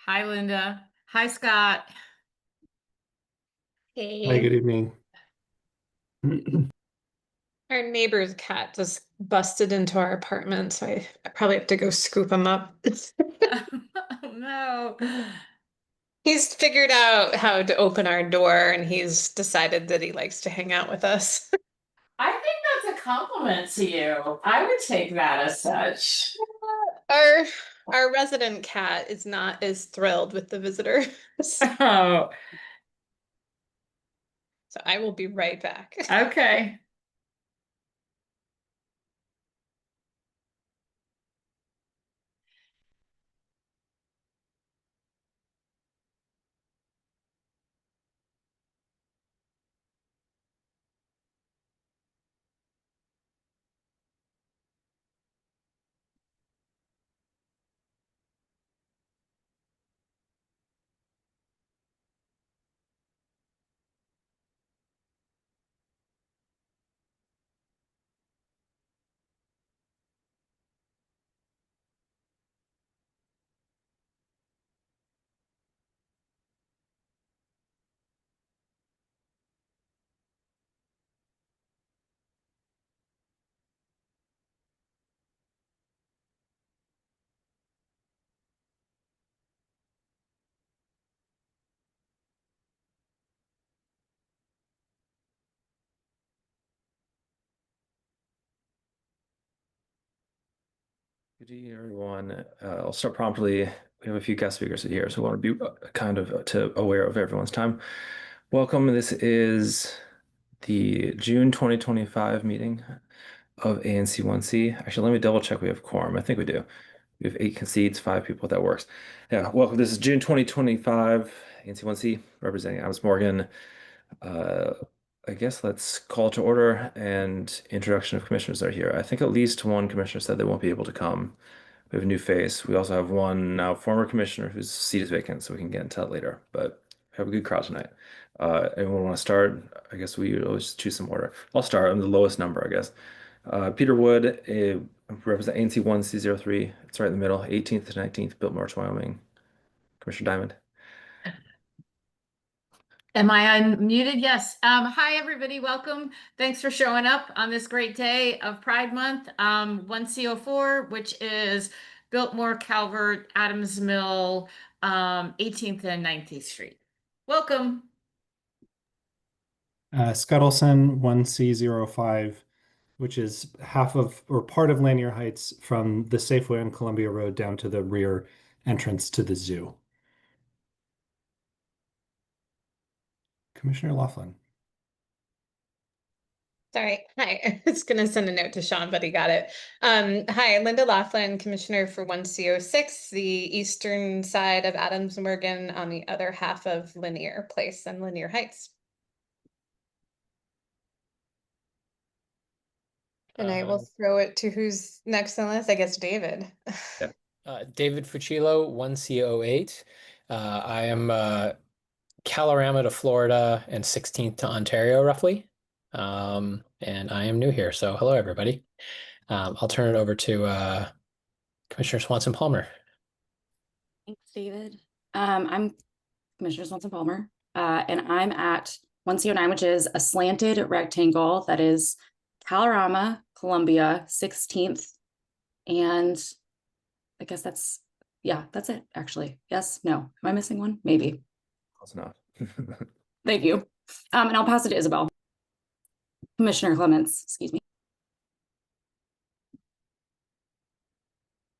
Hi, Linda. Hi, Scott. Hi, Hey. good evening. Our neighbor's cat just busted into our apartment, so I probably have to go scoop him up. Oh, no. He's figured out how to open our door and he's decided that he likes to hang out with us. I think that's a compliment to you. I would take that as such. Our our resident cat is not as thrilled with the visitors. Oh, So I will be right back. okay. Good evening, everyone. I'll start promptly. We have a few guest speakers here, so I want to be kind of aware of everyone's time. Welcome. This is the June 2025 meeting of ANC 1C. Actually, let me double check we have quorum. I think we do. We have 8 seats, 5 people. That works. Yeah, welcome. This is June 2025, ANC 1C, representing Adams Morgan. Uh, I guess let's call to order and introduction of commissioners are here. I think at least one commissioner said they won't be able to come. We have a new face. We also have one now former commissioner whose seat is vacant, so we can get into that later. But we have a good crowd tonight. Anyone want to start? I guess we always choose some order. I'll start. I'm the lowest number, I guess. Peter Wood, represent ANC 1C03. It's right in the middle, 18th to 19th, Biltmore, Wyoming. Commissioner Diamond. Am I unmuted? Yes. Hi, everybody. Welcome. Thanks for showing up on this great day of Pride Month. 1CO4, which is Biltmore, Calvert, Adams Mill, 18th and 19th Street. Welcome. Scuttleson 1C05, which is half of or part of Lanier Heights from the Safeway on Columbia Road down to the rear entrance to the zoo. Commissioner Laughlin. Sorry. Hi. I was gonna send a note to Sean, but he got it. Hi, Linda Laughlin, Commissioner for 1CO6, the eastern side of Adams Morgan on the other half of Lanier Place and Lanier Heights. And I will throw it to who's next on the list, I guess David. Yeah. David Fucillo, 1CO8. I am Calorama to Florida and 16th to Ontario, roughly. And I am new here, so hello, everybody. I'll turn it over to Commissioner Swanson-Palmer. Thanks, David. I'm Commissioner Swanson-Palmer, and I'm at 1CO9, which is a slanted rectangle that is Calorama, Columbia, 16th, and I guess that's it, actually. Yes, no. Am I missing one? Maybe. Close enough. Thank you. And I'll pass it to Isabel. Commissioner Clements, excuse me.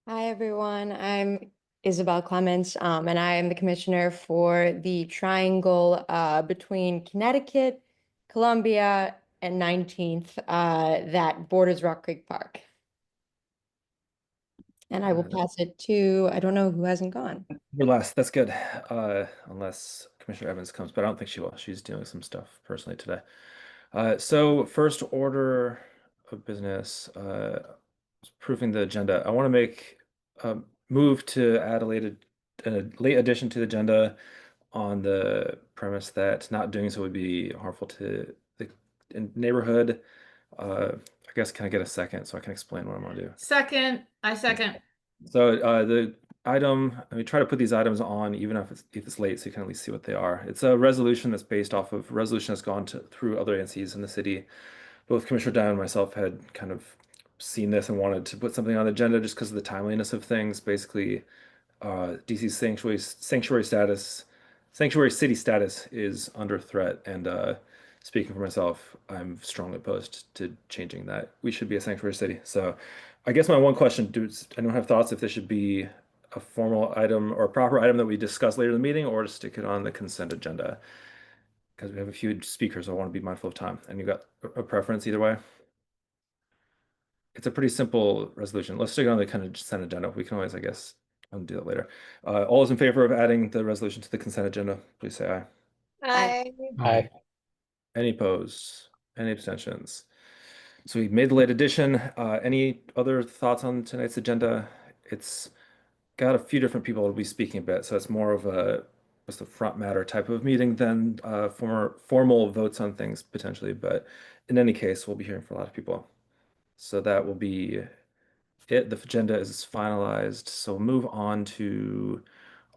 Hi, everyone. I'm Isabel Clements, and I am the commissioner for the triangle between Connecticut, Columbia, and 19th that borders Rock Creek Park. And I will pass it to, I don't know who hasn't gone. You're last. That's good. Unless Commissioner Evans comes, but I don't think she will. She's doing some stuff personally today. So first order of business, approving the agenda. I want to make a move to add a late addition to the agenda on the premise that not doing so would be harmful to the neighborhood. I guess can I get a second so I can explain what I'm gonna do? Second. I second. So the item, we try to put these items on even if it's late, so you can at least see what they are. It's a resolution that's based off of resolution that's gone through other ANCs in the city. Both Commissioner Diane and myself had kind of seen this and wanted to put something on the agenda just because of the timeliness of things. Basically, DC's sanctuary city status is under threat, and speaking for myself, I'm strongly opposed to changing that. We should be a sanctuary city. So, I guess my one question: does anyone have thoughts if this should be a formal item or a proper item that we discuss later in the meeting, or to stick it on the consent agenda? Because we have a few speakers, I want to be mindful of time. And you got a preference either way? It's a pretty simple resolution. Let's stick it on the kind of consent agenda. We can always, I guess, do that later. All those in favor of adding the resolution to the consent agenda, please say aye. Aye. Aye. Any opposed? Any abstentions? So we made the late addition. Any other thoughts on tonight's agenda? It's got a few different people will be speaking a bit, so it's more of a just a front matter type of meeting than formal votes on things potentially. But in any case, we'll be hearing from a lot of people. So that will be it. The agenda is finalized. So we'll move on to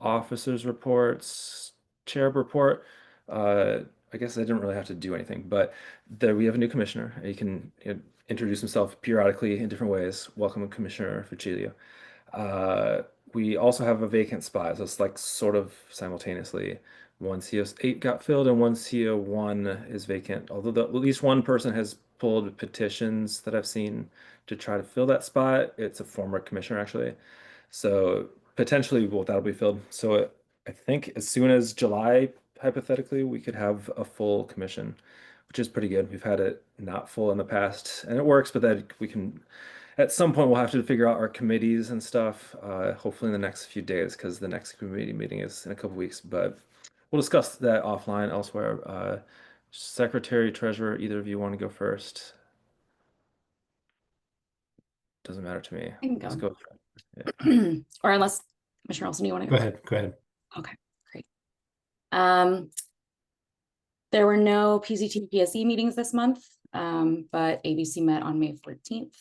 officers' reports, chair report. I guess I didn't really have to do anything, but we have a new commissioner. He can introduce himself periodically in different ways. Welcome, Commissioner Fucilio. We also have a vacant spot, so it's like sort of simultaneously. One CO8 got filled and one CO1 is vacant. Although at least one person has pulled petitions that I've seen to try to fill that spot. It's a former commissioner actually, so potentially that'll be filled. So I think as soon as July, hypothetically, we could have a full commission, which is pretty good. We've had it not full in the past, and it works, but that we can at some point we'll have to figure out our committees and stuff, hopefully in the next few days, because the next committee meeting is in a couple weeks. But we'll discuss that offline elsewhere. Secretary, Treasurer, either of you want to go first? Doesn't matter to me. I can Let's go. go. Yeah. Or unless Commissioner Olson, you want to Go ahead. Go ahead. Okay, great. There were no PZT PSE meetings this month, but ABC met on May 14th.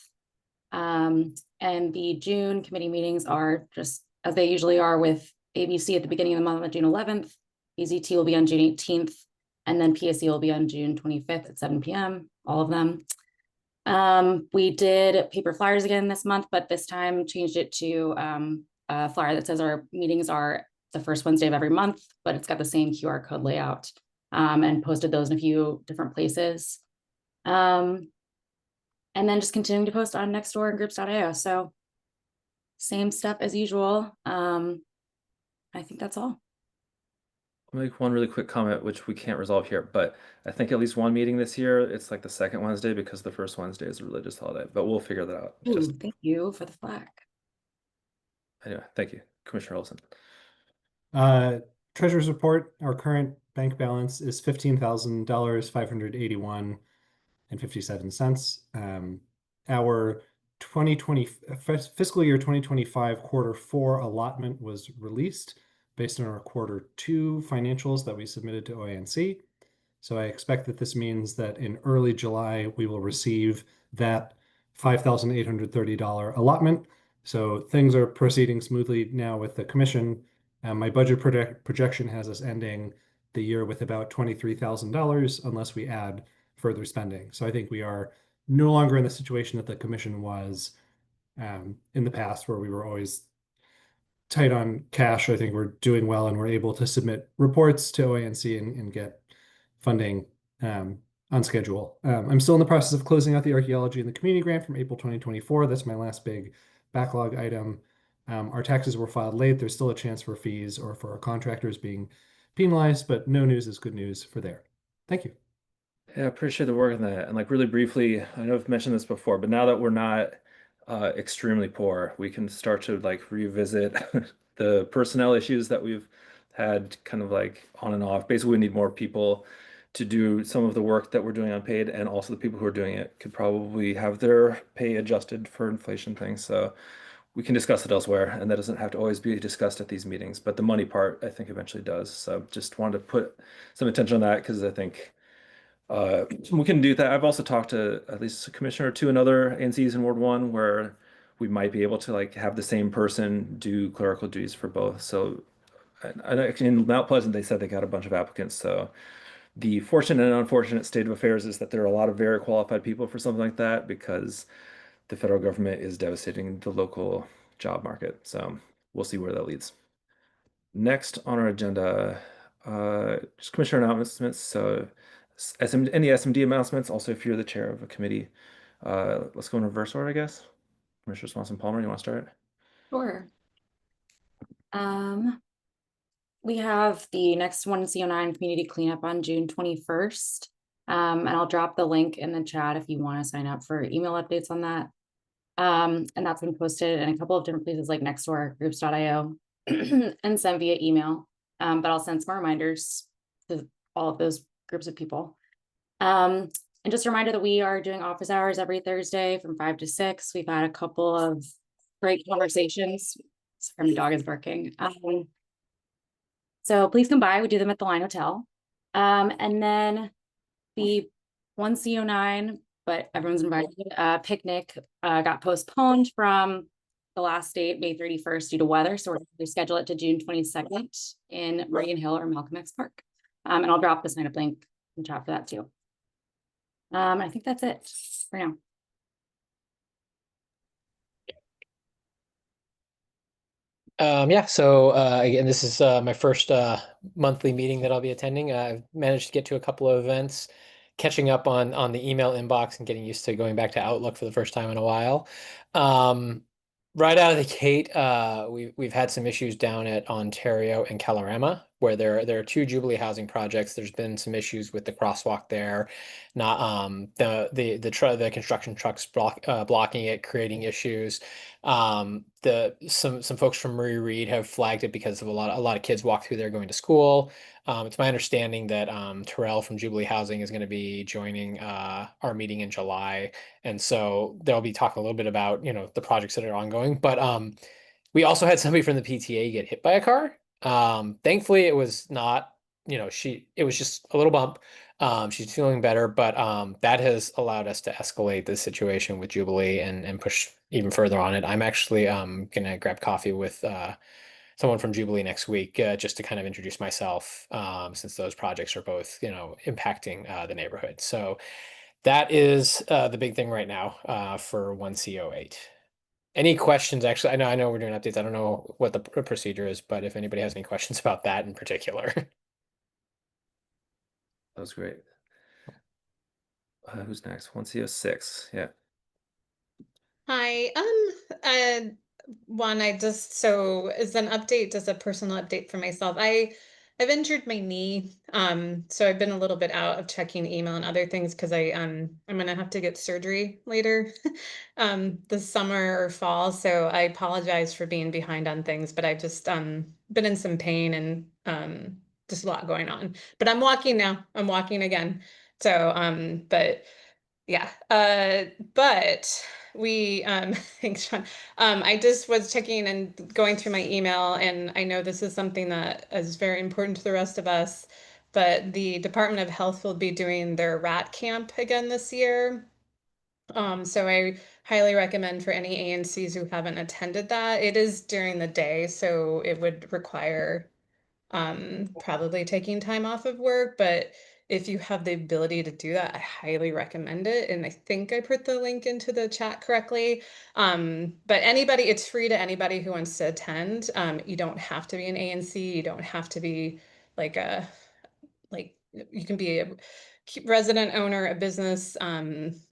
And the June committee meetings are just as they usually are, with ABC at the beginning of the month on June 11th, PZT will be on June 18th, and then PSE will be on June 25th at 7 p.m., all of them. We did paper flyers again this month, but this time changed it to a flyer that says our meetings are the first Wednesday of every month, but it's got the same QR code layout, and posted those in a few different places. And then just continuing to post on Nextdoor and groups.io. So same stuff as usual. I think that's all. I'll make one really quick comment, which we can't resolve here, but I think at least one meeting this year, it's like the second Wednesday because the first Wednesday is a religious holiday, but we'll figure that out. Ooh, Just thank you for the flag. anyway, thank you, Commissioner Olson. Treasurer's report, our current bank balance is $15,000, 581 and 57 cents. Our 2020 fiscal year 2025 quarter 4 allotment was released based on our quarter 2 financials that we submitted to OANC. So I expect that this means that in early July, we will receive that $5,830 allotment. So things are proceeding smoothly now with the commission. My budget projection has us ending the year with about $23,000 unless we add further spending. So I think we are no longer in the situation that the commission was in the past, where we were always tight on cash. I think we're doing well, and we're able to submit reports to OANC and get funding on schedule. I'm still in the process of closing out the archaeology and the community grant from April 2024. That's my last big backlog item. Our taxes were filed late. There's still a chance for fees or for our contractors being penalized, but no news is good news for there. Thank you. Yeah, I appreciate the work on that. And like really briefly, I know I've mentioned this before, but now that we're not extremely poor, we can start to like revisit the personnel issues that we've had kind of like on and off. Basically, we need more people to do some of the work that we're doing unpaid, and also the people who are doing it could probably have their pay adjusted for inflation things. So we can discuss it elsewhere, and that doesn't have to always be discussed at these meetings, but the money part I think eventually does. So just wanted to put some attention on that because I think we can do that. I've also talked to at least a commissioner or two in other ANCs in Ward 1 where we might be able to like have the same person do clerical duties for both. So actually in Mount Pleasant, they said they got a bunch of applicants. So the fortunate and unfortunate state of affairs is that there are a lot of very qualified people for something like that because the federal government is devastating the local job market. So we'll see where that leads. Next on our agenda, just commissioner announcements. So any SMD announcements, also if you're the chair of a committee, let's go in reverse order, I guess. Commissioner Swanson Palmer, you want to start? Sure. We have the next 1CO9 community cleanup on June 21st. And I'll drop the link in the chat if you want to sign up for email updates on that. And that's been posted in a couple of different places like Nextdoor, groups.io, and sent via email. But I'll send some reminders to all of those groups of people. And just a reminder that we are doing office hours every Thursday from 5 to 6. We've had a couple of great conversations. Sorry, my dog is barking. So please come by. We do them at the Line Hotel. And then the 1CO9, but everyone's invited, picnic got postponed from the last date, May 31st, due to weather. So we're going to schedule it to June 22nd in Reagan Hill or Malcolm X Park. And I'll drop the sign up link in chat for that too. I think that's it for now. Yeah, so again, this is my first monthly meeting that I'll be attending. I've managed to get to a couple of events, catching up on the email inbox and getting used to going back to Outlook for the first time in a while. Right out of the gate, we've had some issues down at Ontario and Kalorama, where there are two Jubilee housing projects. There's been some issues with the crosswalk there, not the construction trucks blocking it, creating issues. Some folks from Murray Reed have flagged it because of a lot of kids walk through there going to school. It's my understanding that Terrell from Jubilee Housing is going to be joining our meeting in July, and so they'll be talking a little bit about the projects that are ongoing. But we also had somebody from the PTA get hit by a car. Thankfully, it was not it was just a little bump. She's feeling better, but that has allowed us to escalate the situation with Jubilee and push even further on it. I'm actually gonna grab coffee with someone from Jubilee next week just to kind of introduce myself, since those projects are both impacting the neighborhood. So that is the big thing right now for 1CO8. Any questions? Actually, I know we're doing updates. I don't know what the procedure is, but if anybody has any questions about that in particular. That was great. Who's next? 1CO6. Yeah. Hi, one, so as an update, as a personal update for myself, I've injured my knee. So I've been a little bit out of checking email and other things because I'm gonna have to get surgery later, this summer or fall. So I apologize for being behind on things, but I've just been in some pain and just a lot going on. But I'm walking now. I'm walking again. So but yeah, but we thanks, Sean. I just was checking and going through my email, and I know this is something that is very important to the rest of us, but the Department of Health will be doing their rat camp again this year. So I highly recommend for any ANCs who haven't attended that. It is during the day, so it would require probably taking time off of work, but if you have the ability to do that, I highly recommend it. And I think I put the link into the chat correctly. But anybody, it's free to anybody who wants to attend. You don't have to be an ANC. You don't have to be like you can be a resident owner, a business,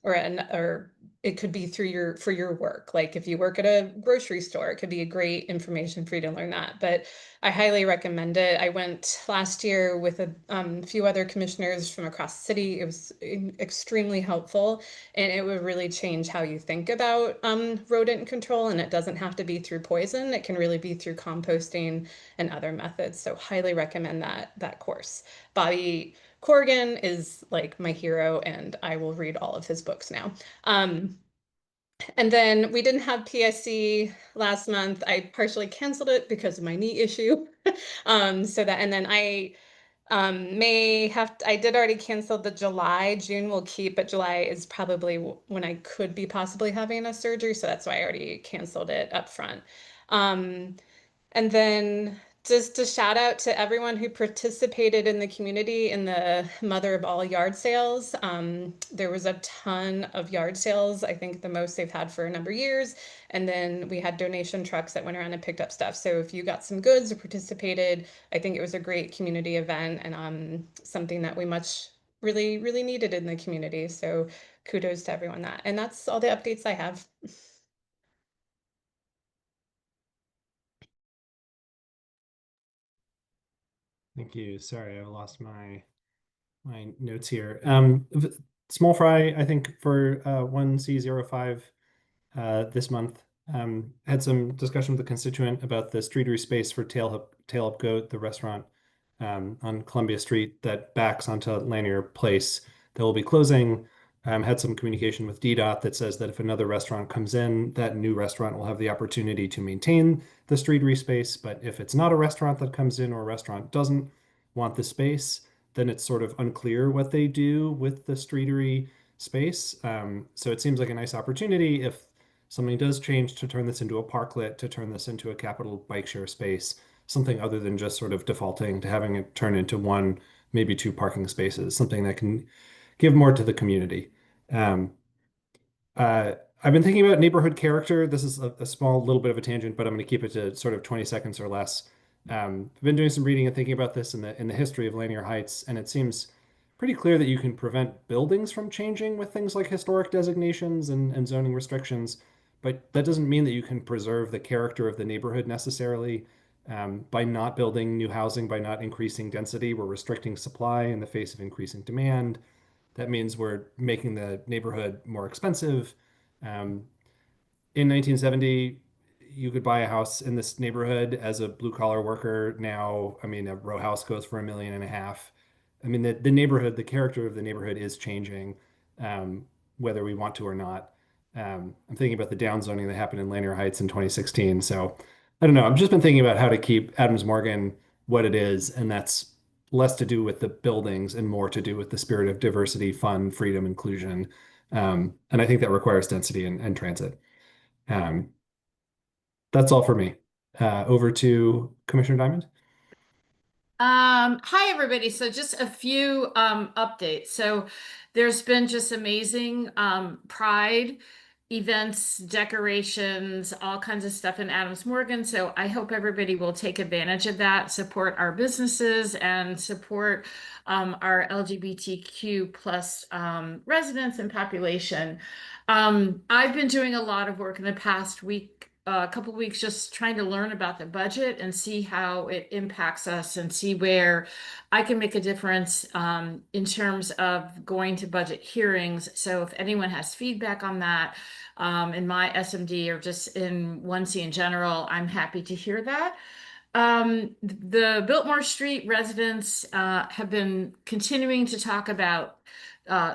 or it could be through for your work. Like if you work at a grocery store, it could be a great information for you to learn that. But I highly recommend it. I went last year with a few other commissioners from across the city. It was extremely helpful, and it would really change how you think about rodent control. And it doesn't have to be through poison. It can really be through composting and other methods. So highly recommend that course. Bobby Corrigan is like my hero, and I will read all of his books now. And then we didn't have PSC last month. I partially canceled it because of my knee issue. And then I did already cancel the July. June will keep, but July is probably when I could be possibly having a surgery, so that's why I already canceled it up front. And then just a shout out to everyone who participated in the community in the Mother of All yard sales. There was a ton of yard sales, I think the most they've had for a number of years. And then we had donation trucks that went around and picked up stuff. So if you got some goods or participated, I think it was a great community event and something that we really, really needed in the community. So kudos to everyone that. And that's all the updates I have. Thank you. Sorry, I lost my notes here. Small fry, I think, for 1C05 this month. Had some discussion with the constituent about the streetery space for Tail Up Goat, the restaurant on Columbia Street that backs onto Lanier Place that will be closing. Had some communication with DDOT that says that if another restaurant comes in, that new restaurant will have the opportunity to maintain the streetery space. But if it's not a restaurant that comes in or a restaurant doesn't want the space, then it's sort of unclear what they do with the streetery space. So it seems like a nice opportunity if something does change to turn this into a parklet, to turn this into a capital bike share space, something other than just sort of defaulting to having it turn into one, maybe two parking spaces, something that can give more to the community. Um, I've been thinking about neighborhood character. This is a small little bit of a tangent, but I'm going to keep it to sort of 20 seconds or less. I've been doing some reading and thinking about this in the history of Lanier Heights, and it seems pretty clear that you can prevent buildings from changing with things like historic designations and zoning restrictions, but that doesn't mean that you can preserve the character of the neighborhood necessarily. By not building new housing, by not increasing density, we're restricting supply in the face of increasing demand. That means we're making the neighborhood more expensive. Um, in 1970, you could buy a house in this neighborhood as a blue collar worker. Now, I mean, a row house goes for $1.5 million. I mean, the neighborhood, the character of the neighborhood is changing, um, whether we want to or not. I'm thinking about the downzoning that happened in Lanier Heights in 2016. So I don't know. I've just been thinking about how to keep Adams Morgan what it is, and that's less to do with the buildings and more to do with the spirit of diversity, fun, freedom, inclusion. And I think that requires density and transit. Um, that's all for me. Over to Commissioner Diamond. Hi everybody. So just a few updates. So there's been just amazing Pride events, decorations, all kinds of stuff in Adams Morgan. So I hope everybody will take advantage of that, support our businesses and support our LGBTQ plus residents and population. I've been doing a lot of work in the past week, a couple weeks, just trying to learn about the budget and see how it impacts us and see where I can make a difference in terms of going to budget hearings. So if anyone has feedback on that in my SMD or just in 1C in general, I'm happy to hear that. The Biltmore Street residents have been continuing to talk about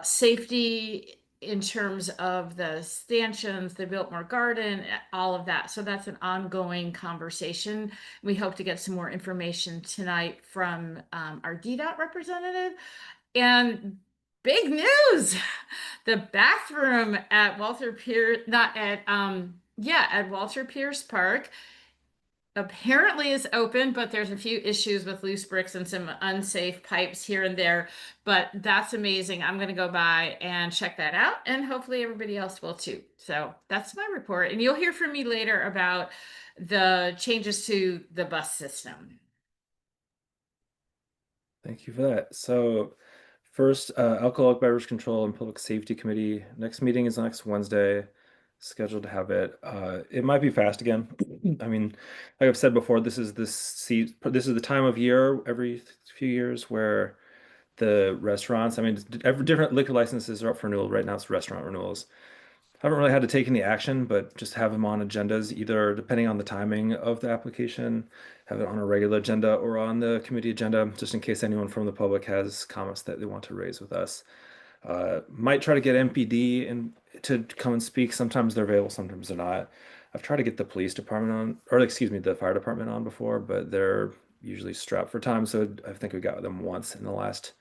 safety in terms of the stanchions, the Biltmore Garden, all of that. So that's an ongoing conversation. We hope to get some more information tonight from our DDOT representative. And big news, the bathroom at Walter Pierce, not at, yeah, at Walter Pierce Park apparently is open, but there's a few issues with loose bricks and some unsafe pipes here and there. But that's amazing. I'm going to go by and check that out, and hopefully everybody else will too. So that's my report. And you'll hear from me later about the changes to the bus system. Thank you for that. So first, Alcoholic Beverage Control and Public Safety Committee. Next meeting is next Wednesday. Scheduled to have it. It might be fast again. I mean, like I've said before, this is the time of year every few years where the restaurants, I mean, every different liquor licenses are up for renewal. Right now it's restaurant renewals. I haven't really had to take any action, but just have them on agendas, either depending on the timing of the application, have it on a regular agenda or on the committee agenda, just in case anyone from the public has comments that they want to raise with us. Might try to get MPD and to come and speak. Sometimes they're available, sometimes they're not. I've tried to get the police department on, or excuse me, the fire department on before, but they're usually strapped for time. So I think we got them once in the last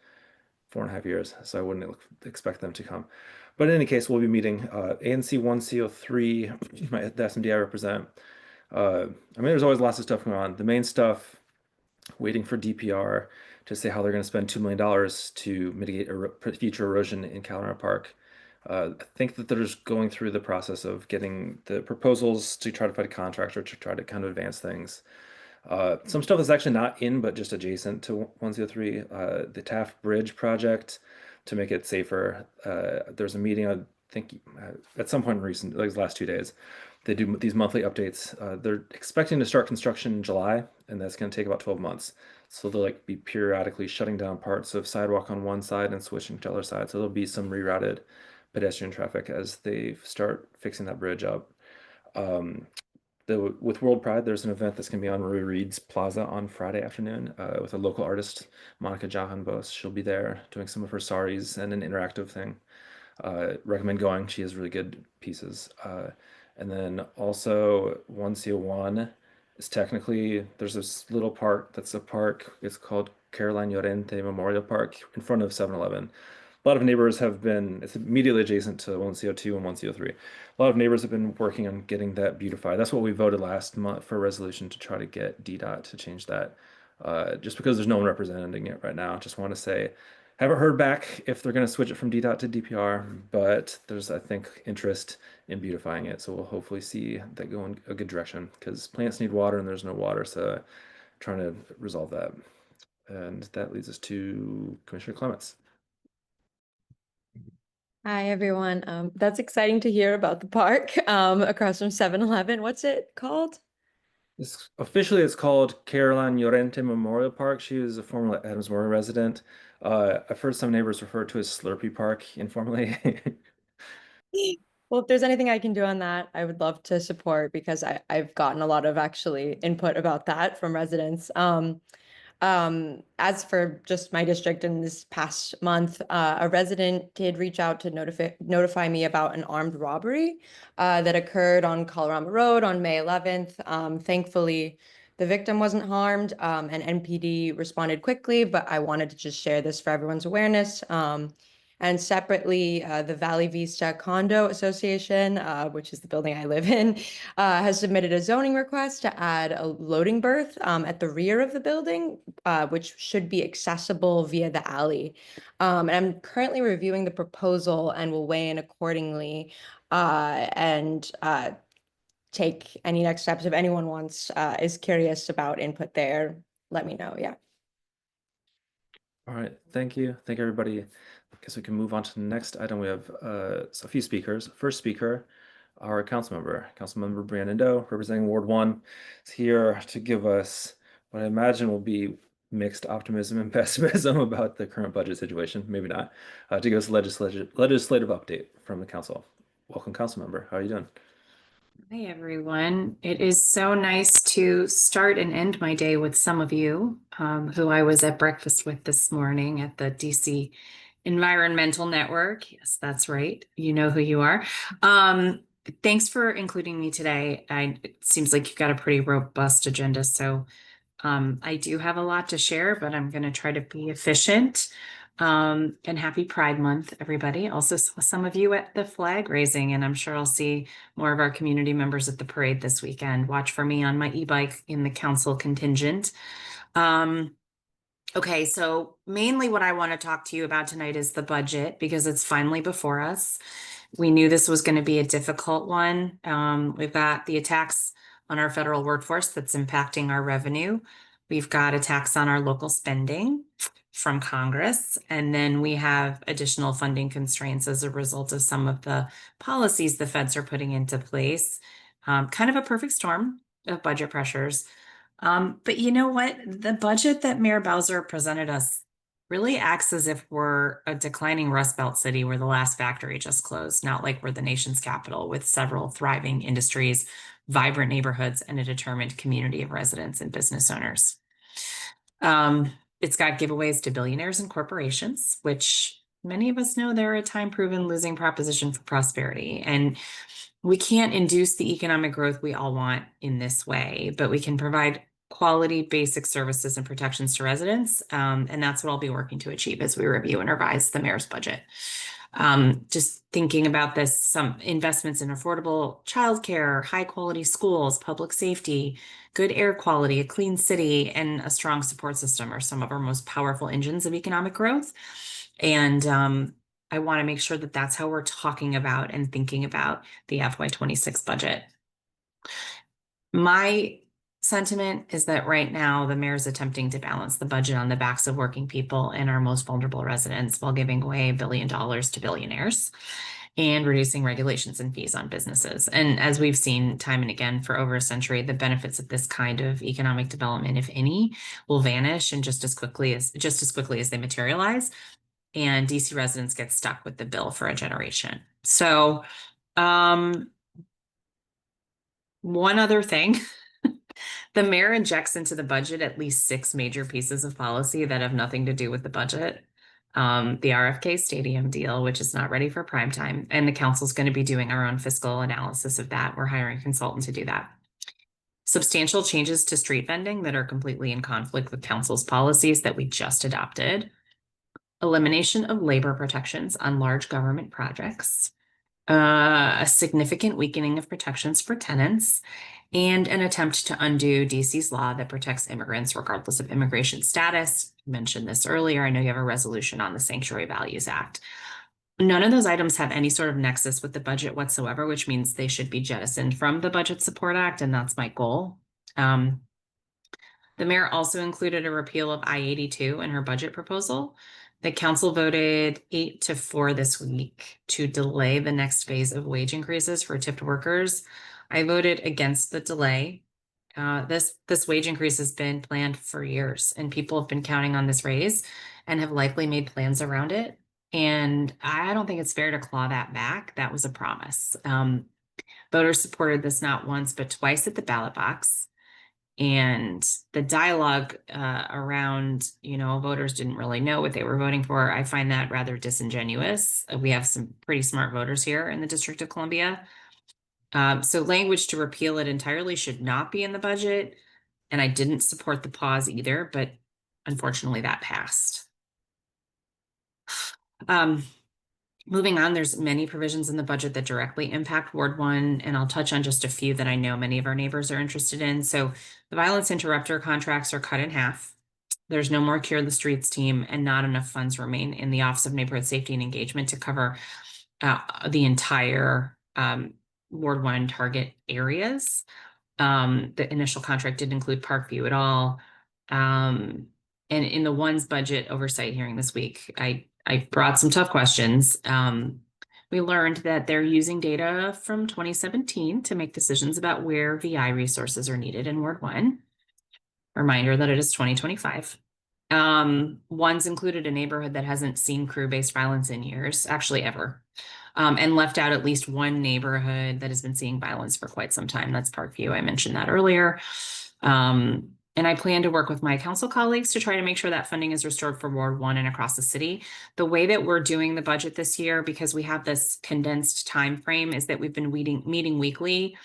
4.5 years. So I wouldn't expect them to come. But in any case, we'll be meeting ANC 1CO3, the SMD I represent. I mean, there's always lots of stuff going on. The main stuff, waiting for DPR to say how they're going to spend $2 million to mitigate future erosion in Calamari Park. I think that they're just going through the process of getting the proposals to try to find a contractor to try to kind of advance things. Some stuff that's actually not in, but just adjacent to 103, the Taft Bridge project to make it safer. There's a meeting, I think, at some point in recent, like the last 2 days. They do these monthly updates. They're expecting to start construction in July, and that's going to take about 12 months. So they'll like be periodically shutting down parts of sidewalk on one side and switching to the other side. So there'll be some rerouted pedestrian traffic as they start fixing that bridge up. With World Pride, there's an event that's going to be on Roy Reed's Plaza on Friday afternoon with a local artist, Monica Jahanbos. She'll be there doing some of her saris and an interactive thing. Recommend going. She has really good pieces. And then also 1CO1 is technically, there's this little park that's a park. It's called Caroline Llorente Memorial Park in front of 7-Eleven. A lot of neighbors have been, it's immediately adjacent to 1CO2 and 1CO3. A lot of neighbors have been working on getting that beautified. That's what we voted last month for a resolution to try to get DDOT to change that. Just because there's no one representing it right now. Just want to say, haven't heard back if they're going to switch it from DDOT to DPR, but there's, I think, interest in beautifying it. So we'll hopefully see that go in a good direction because plants need water and there's no water. So trying to resolve that. And that leads us to Commissioner Clements. Hi, everyone. That's exciting to hear about the park across from 7-Eleven. What's it called? Officially, it's called Caroline Llorente Memorial Park. She was a former Adams Morgan resident. I've heard some neighbors refer to it as Slurpee Park informally. Well, if there's anything I can do on that, I would love to support because I've gotten a lot of actually input about that from residents. As for just my district in this past month, a resident did reach out to notify me about an armed robbery that occurred on Colorama Road on May 11th. Thankfully, the victim wasn't harmed, and NPD responded quickly, but I wanted to just share this for everyone's awareness. And separately, the Valley Vista Condo Association, which is the building I live in, has submitted a zoning request to add a loading berth at the rear of the building, which should be accessible via the alley. And I'm currently reviewing the proposal and will weigh in accordingly and take any next steps. If anyone is curious about input there, let me know. Yeah. All right, thank you. Thank you, everybody. I guess we can move on to the next item. We have a few speakers. First speaker, our Councilmember Brandon Doe, representing Ward 1, is here to give us what I imagine will be mixed optimism and pessimism about the current budget situation. Maybe not. To give us a legislative update from the council. Welcome, Councilmember. How are you doing? Hi, everyone. It is so nice to start and end my day with some of you who I was at breakfast with this morning at the DC Environmental Network. Yes, that's right. You know who you are. Thanks for including me today. It seems like you've got a pretty robust agenda, so I do have a lot to share, but I'm going to try to be efficient. And happy Pride Month, everybody. Also saw some of you at the flag raising, and I'm sure I'll see more of our community members at the parade this weekend. Watch for me on my e-bike in the council contingent. Okay, so mainly what I want to talk to you about tonight is the budget because it's finally before us. We knew this was going to be a difficult one. We've got the attacks on our federal workforce that's impacting our revenue. We've got attacks on our local spending from Congress. And then we have additional funding constraints as a result of some of the policies the feds are putting into place. Kind of a perfect storm of budget pressures. But you know what? The budget that Mayor Bowser presented us really acts as if we're a declining Rust Belt city where the last factory just closed, not like we're the nation's capital with several thriving industries, vibrant neighborhoods, and a determined community of residents and business owners. It's got giveaways to billionaires and corporations, which many of us know they're a time-proven losing proposition for prosperity. And we can't induce the economic growth we all want in this way, but we can provide quality basic services and protections to residents. And that's what I'll be working to achieve as we review and revise the mayor's budget. Just thinking about this, some investments in affordable childcare, high quality schools, public safety, good air quality, a clean city, and a strong support system are some of our most powerful engines of economic growth. And I want to make sure that that's how we're talking about and thinking about the FY26 budget. My sentiment is that right now the mayor is attempting to balance the budget on the backs of working people and our most vulnerable residents while giving away $1 billion to billionaires and reducing regulations and fees on businesses. And as we've seen time and again for over a century, the benefits of this kind of economic development, if any, will vanish and just as quickly as they materialize. And DC residents get stuck with the bill for a generation. So one other thing, the mayor injects into the budget at least 6 major pieces of policy that have nothing to do with the budget. The RFK Stadium deal, which is not ready for prime time, and the council's going to be doing our own fiscal analysis of that. We're hiring a consultant to do that. Substantial changes to street vending that are completely in conflict with council's policies that we just adopted. Elimination of labor protections on large government projects. A significant weakening of protections for tenants, and an attempt to undo DC's law that protects immigrants regardless of immigration status. I mentioned this earlier. I know you have a resolution on the Sanctuary Values Act. None of those items have any sort of nexus with the budget whatsoever, which means they should be jettisoned from the Budget Support Act, and that's my goal. The mayor also included a repeal of I-82 in her budget proposal. The council voted 8-4 this week to delay the next phase of wage increases for tipped workers. I voted against the delay. This wage increase has been planned for years, and people have been counting on this raise and have likely made plans around it. And I don't think it's fair to claw that back. That was a promise. Voters supported this not once, but twice at the ballot box. And the dialogue around, voters didn't really know what they were voting for. I find that rather disingenuous. We have some pretty smart voters here in the District of Columbia. So language to repeal it entirely should not be in the budget. And I didn't support the pause either, but unfortunately that passed. Moving on, there's many provisions in the budget that directly impact Ward 1, and I'll touch on just a few that I know many of our neighbors are interested in. So the violence interrupter contracts are cut in half. There's no more Cure the Streets team, and not enough funds remain in the Office of Neighborhood Safety and Engagement to cover the entire Ward 1 target areas. The initial contract didn't include Parkview at all. And in the one's budget oversight hearing this week, I brought some tough questions. We learned that they're using data from 2017 to make decisions about where VI resources are needed in Ward 1. Reminder that it is 2025. One's included a neighborhood that hasn't seen crew-based violence in years, actually ever, and left out at least one neighborhood that has been seeing violence for quite some time. That's Parkview. I mentioned that earlier. And I plan to work with my council colleagues to try to make sure that funding is restored for Ward 1 and across the city. The way that we're doing the budget this year, because we have this condensed time frame, is that we've been meeting weekly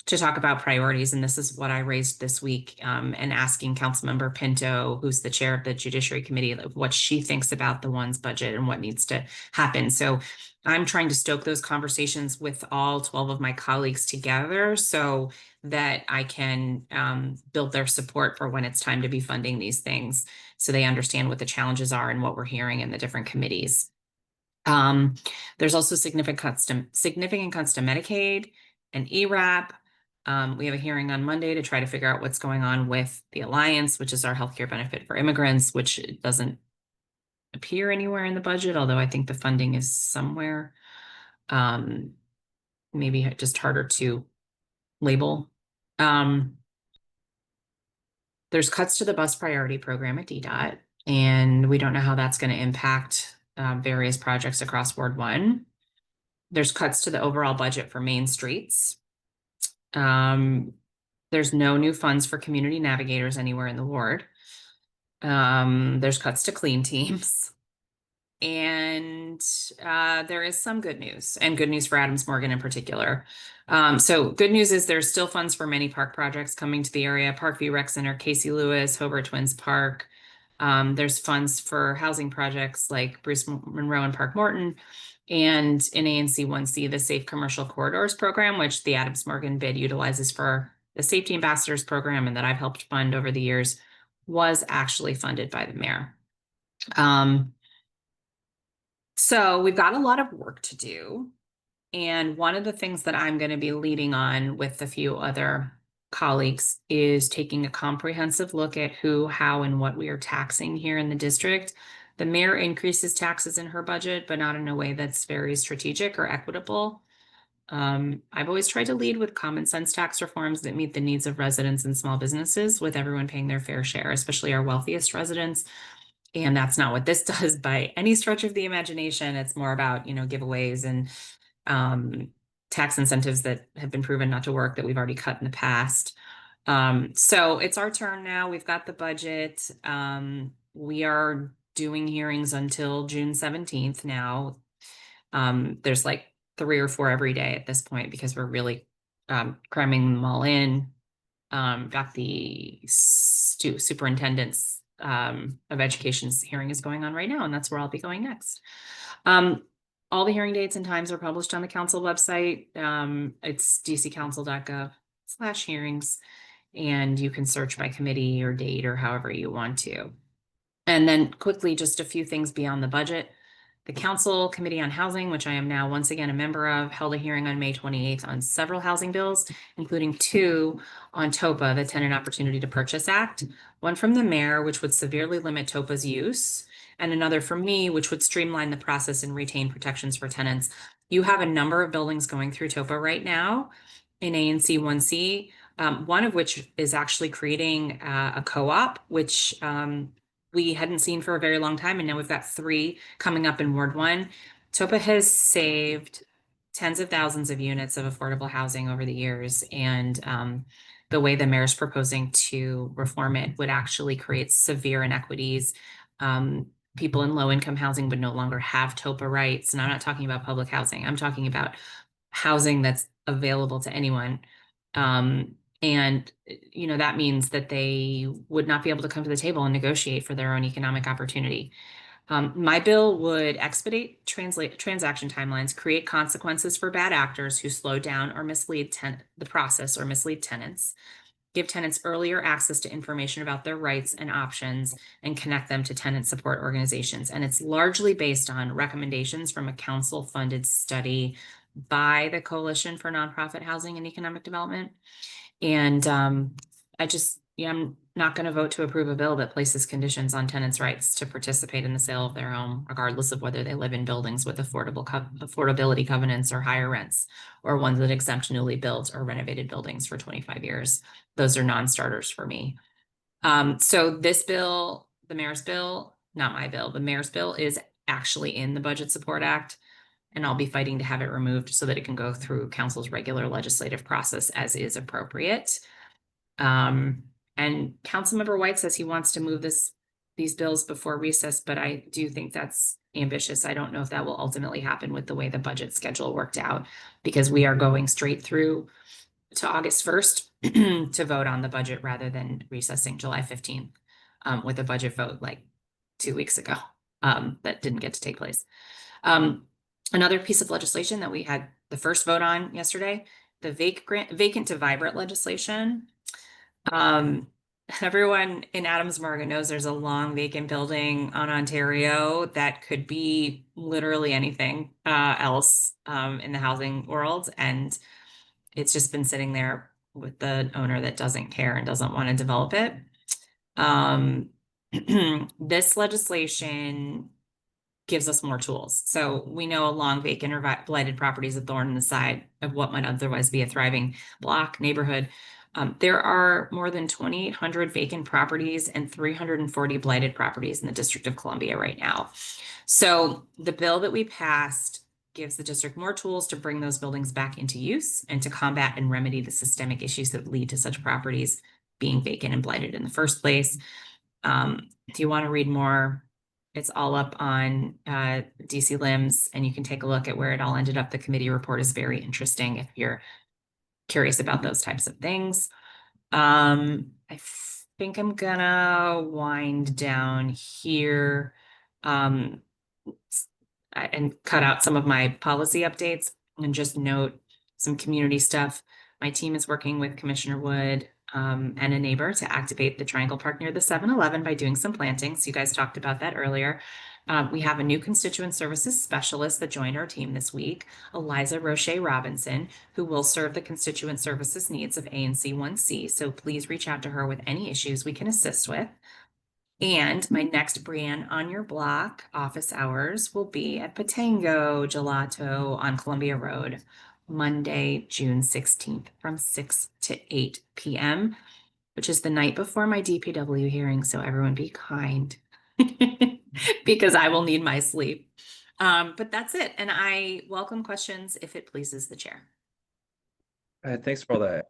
to talk about priorities. And this is what I raised this week, and asking Councilmember Pinto, who's the chair of the Judiciary Committee, what she thinks about the one's budget and what needs to happen. So I'm trying to stoke those conversations with all 12 of my colleagues together so that I can build their support for when it's time to be funding these things, so they understand what the challenges are and what we're hearing in the different committees. There's also significant cuts to Medicaid and ERAP. We have a hearing on Monday to try to figure out what's going on with the Alliance, which is our healthcare benefit for immigrants, which doesn't appear anywhere in the budget, although I think the funding is somewhere. Maybe just harder to label. There's cuts to the bus priority program at DDOT, and we don't know how that's going to impact various projects across Ward 1. There's cuts to the overall budget for main streets. There's no new funds for community navigators anywhere in the ward. There's cuts to clean teams. And there is some good news, and good news for Adams Morgan in particular. So good news is there's still funds for many park projects coming to the area: Parkview Rec Center, Casey Lewis, Hobart Twins Park. There's funds for housing projects like Bruce Monroe and Park Morton, and in ANC 1C, the Safe Commercial Corridors program, which the Adams Morgan bid utilizes for the Safety Ambassadors program and that I've helped fund over the years, was actually funded by the mayor. So we've got a lot of work to do. And one of the things that I'm going to be leading on with a few other colleagues is taking a comprehensive look at who, how, and what we are taxing here in the district. The mayor increases taxes in her budget, but not in a way that's very strategic or equitable. I've always tried to lead with common sense tax reforms that meet the needs of residents and small businesses, with everyone paying their fair share, especially our wealthiest residents. And that's not what this does by any stretch of the imagination. It's more about, giveaways and tax incentives that have been proven not to work, that we've already cut in the past. So it's our turn now. We've got the budget. We are doing hearings until June 17th now. There's like 3 or 4 every day at this point because we're really cramming them all in. Got the superintendent's of education's hearing is going on right now, and that's where I'll be going next. All the hearing dates and times are published on the council website. It's dccouncil.gov/hearings, and you can search by committee or date or however you want to. And then quickly, just a few things beyond the budget. The Council Committee on Housing, which I am now once again a member of, held a hearing on May 28th on several housing bills, including 2 on TOPA, the Tenant Opportunity to Purchase Act, one from the mayor, which would severely limit TOPA's use, and another from me, which would streamline the process and retain protections for tenants. You have a number of buildings going through TOPA right now in ANC 1C, one of which is actually creating a co-op, which we hadn't seen for a very long time, and now we've got 3 coming up in Ward 1. TOPA has saved tens of thousands of units of affordable housing over the years, and the way the mayor's proposing to reform it would actually create severe inequities. People in low-income housing would no longer have TOPA rights, and I'm not talking about public housing. I'm talking about housing that's available to anyone. And, that means that they would not be able to come to the table and negotiate for their own economic opportunity. My bill would expedite transaction timelines, create consequences for bad actors who slow down or mislead the process or mislead tenants, give tenants earlier access to information about their rights and options, and connect them to tenant support organizations. And it's largely based on recommendations from a council-funded study by the Coalition for Nonprofit Housing and Economic Development. And I'm not going to vote to approve a bill that places conditions on tenants' rights to participate in the sale of their home, regardless of whether they live in buildings with affordability covenants or higher rents, or ones that exempt newly built or renovated buildings for 25 years. Those are non-starters for me. So this bill, the mayor's bill, not my bill, the mayor's bill, is actually in the Budget Support Act, and I'll be fighting to have it removed so that it can go through council's regular legislative process as is appropriate. And Councilmember White says he wants to move these bills before recess, but I do think that's ambitious. I don't know if that will ultimately happen with the way the budget schedule worked out, because we are going straight through to August 1st to vote on the budget rather than recessing July 15th with a budget vote like 2 weeks ago that didn't get to take place. Another piece of legislation that we had the first vote on yesterday, the vacant to vibrant legislation. Everyone in Adams Morgan knows there's a long vacant building on Ontario that could be literally anything else in the housing world. And it's just been sitting there with the owner that doesn't care and doesn't want to develop it. This legislation gives us more tools. So we know a long vacant or blighted property is a thorn in the side of what might otherwise be a thriving block neighborhood. There are more than 2,800 vacant properties and 340 blighted properties in the District of Columbia right now. So the bill that we passed gives the district more tools to bring those buildings back into use and to combat and remedy the systemic issues that lead to such properties being vacant and blighted in the first place. If you want to read more It's all up on DC Limbs, and you can take a look at where it all ended up. The committee report is very interesting if you're curious about those types of things. I think I'm gonna wind down here and cut out some of my policy updates and just note some community stuff. My team is working with Commissioner Wood and a neighbor to activate the Triangle Park near the 7-Eleven by doing some plantings. You guys talked about that earlier. We have a new constituent services specialist that joined our team this week, Eliza Roche Robinson, who will serve the constituent services needs of ANC 1C. So please reach out to her with any issues we can assist with. And my next brand on your block office hours will be at Patango Gelato on Columbia Road, Monday, June 16th from 6 to 8 p.m., which is the night before my DPW hearing. So everyone be kind because I will need my sleep. But that's it. And I welcome questions if it pleases the chair. Thanks for all that.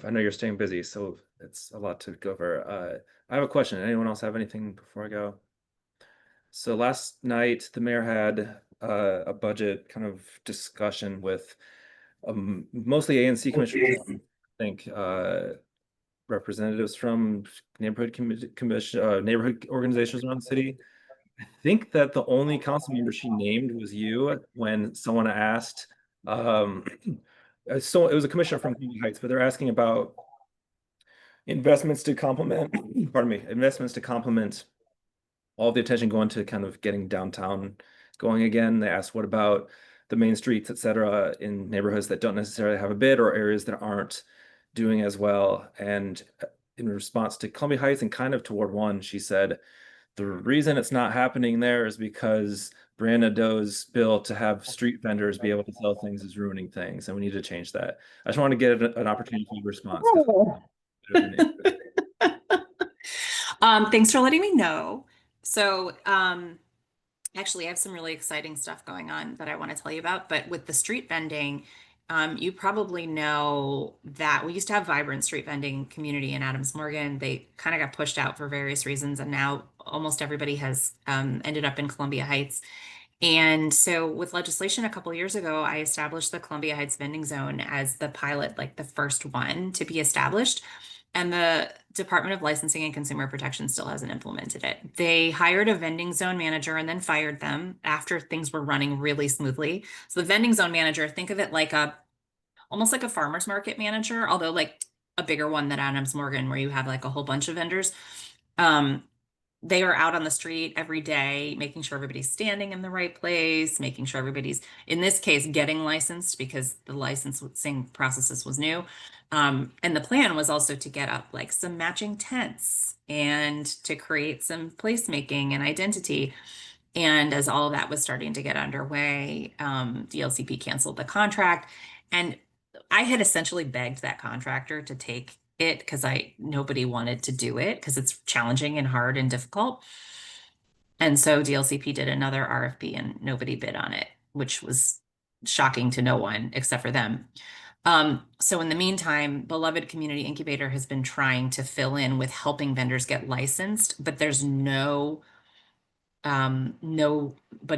I know you're staying busy, so it's a lot to go over. I have a question. Anyone else have anything before I go? So last night, the mayor had a budget kind of discussion with mostly ANC commissioners, I think representatives from neighborhood commission, neighborhood organizations around the city. I think that the only council member she named was you when someone asked. So it was a commissioner from Cleveland Heights, but they're asking about investments to complement, pardon me, investments to complement all the attention going to kind of getting downtown going again. They asked, what about the main streets, et cetera, in neighborhoods that don't necessarily have a bid or areas that aren't doing as well? And in response to Columbia Heights and kind of to Ward 1, she said, the reason it's not happening there is because Brianna Doe's bill to have street vendors be able to sell things is ruining things, and we need to change that. I just want to get an opportunity for response. Thanks for letting me know. So, actually, I have some really exciting stuff going on that I want to tell you about. But with the street vending, you probably know that we used to have vibrant street vending community in Adams Morgan. They kind of got pushed out for various reasons, and now almost everybody has ended up in Columbia Heights. And so with legislation a couple years ago, I established the Columbia Heights vending zone as the pilot, like the first one to be established. And the Department of Licensing and Consumer Protection still hasn't implemented it. They hired a vending zone manager and then fired them after things were running really smoothly. So the vending zone manager, think of it like almost like a farmer's market manager, although like a bigger one than Adams Morgan, where you have like a whole bunch of vendors. They are out on the street every day, making sure everybody's standing in the right place, making sure everybody's, in this case, getting licensed because the licensing processes was new. And the plan was also to get up like some matching tents and to create some placemaking and identity. And as all of that was starting to get underway, DLCP canceled the contract. And I had essentially begged that contractor to take it because nobody wanted to do it because it's challenging and hard and difficult. And so DLCP did another RFP and nobody bid on it, which was shocking to no one except for them. So in the meantime, Beloved Community Incubator has been trying to fill in with helping vendors get licensed, but there's nobody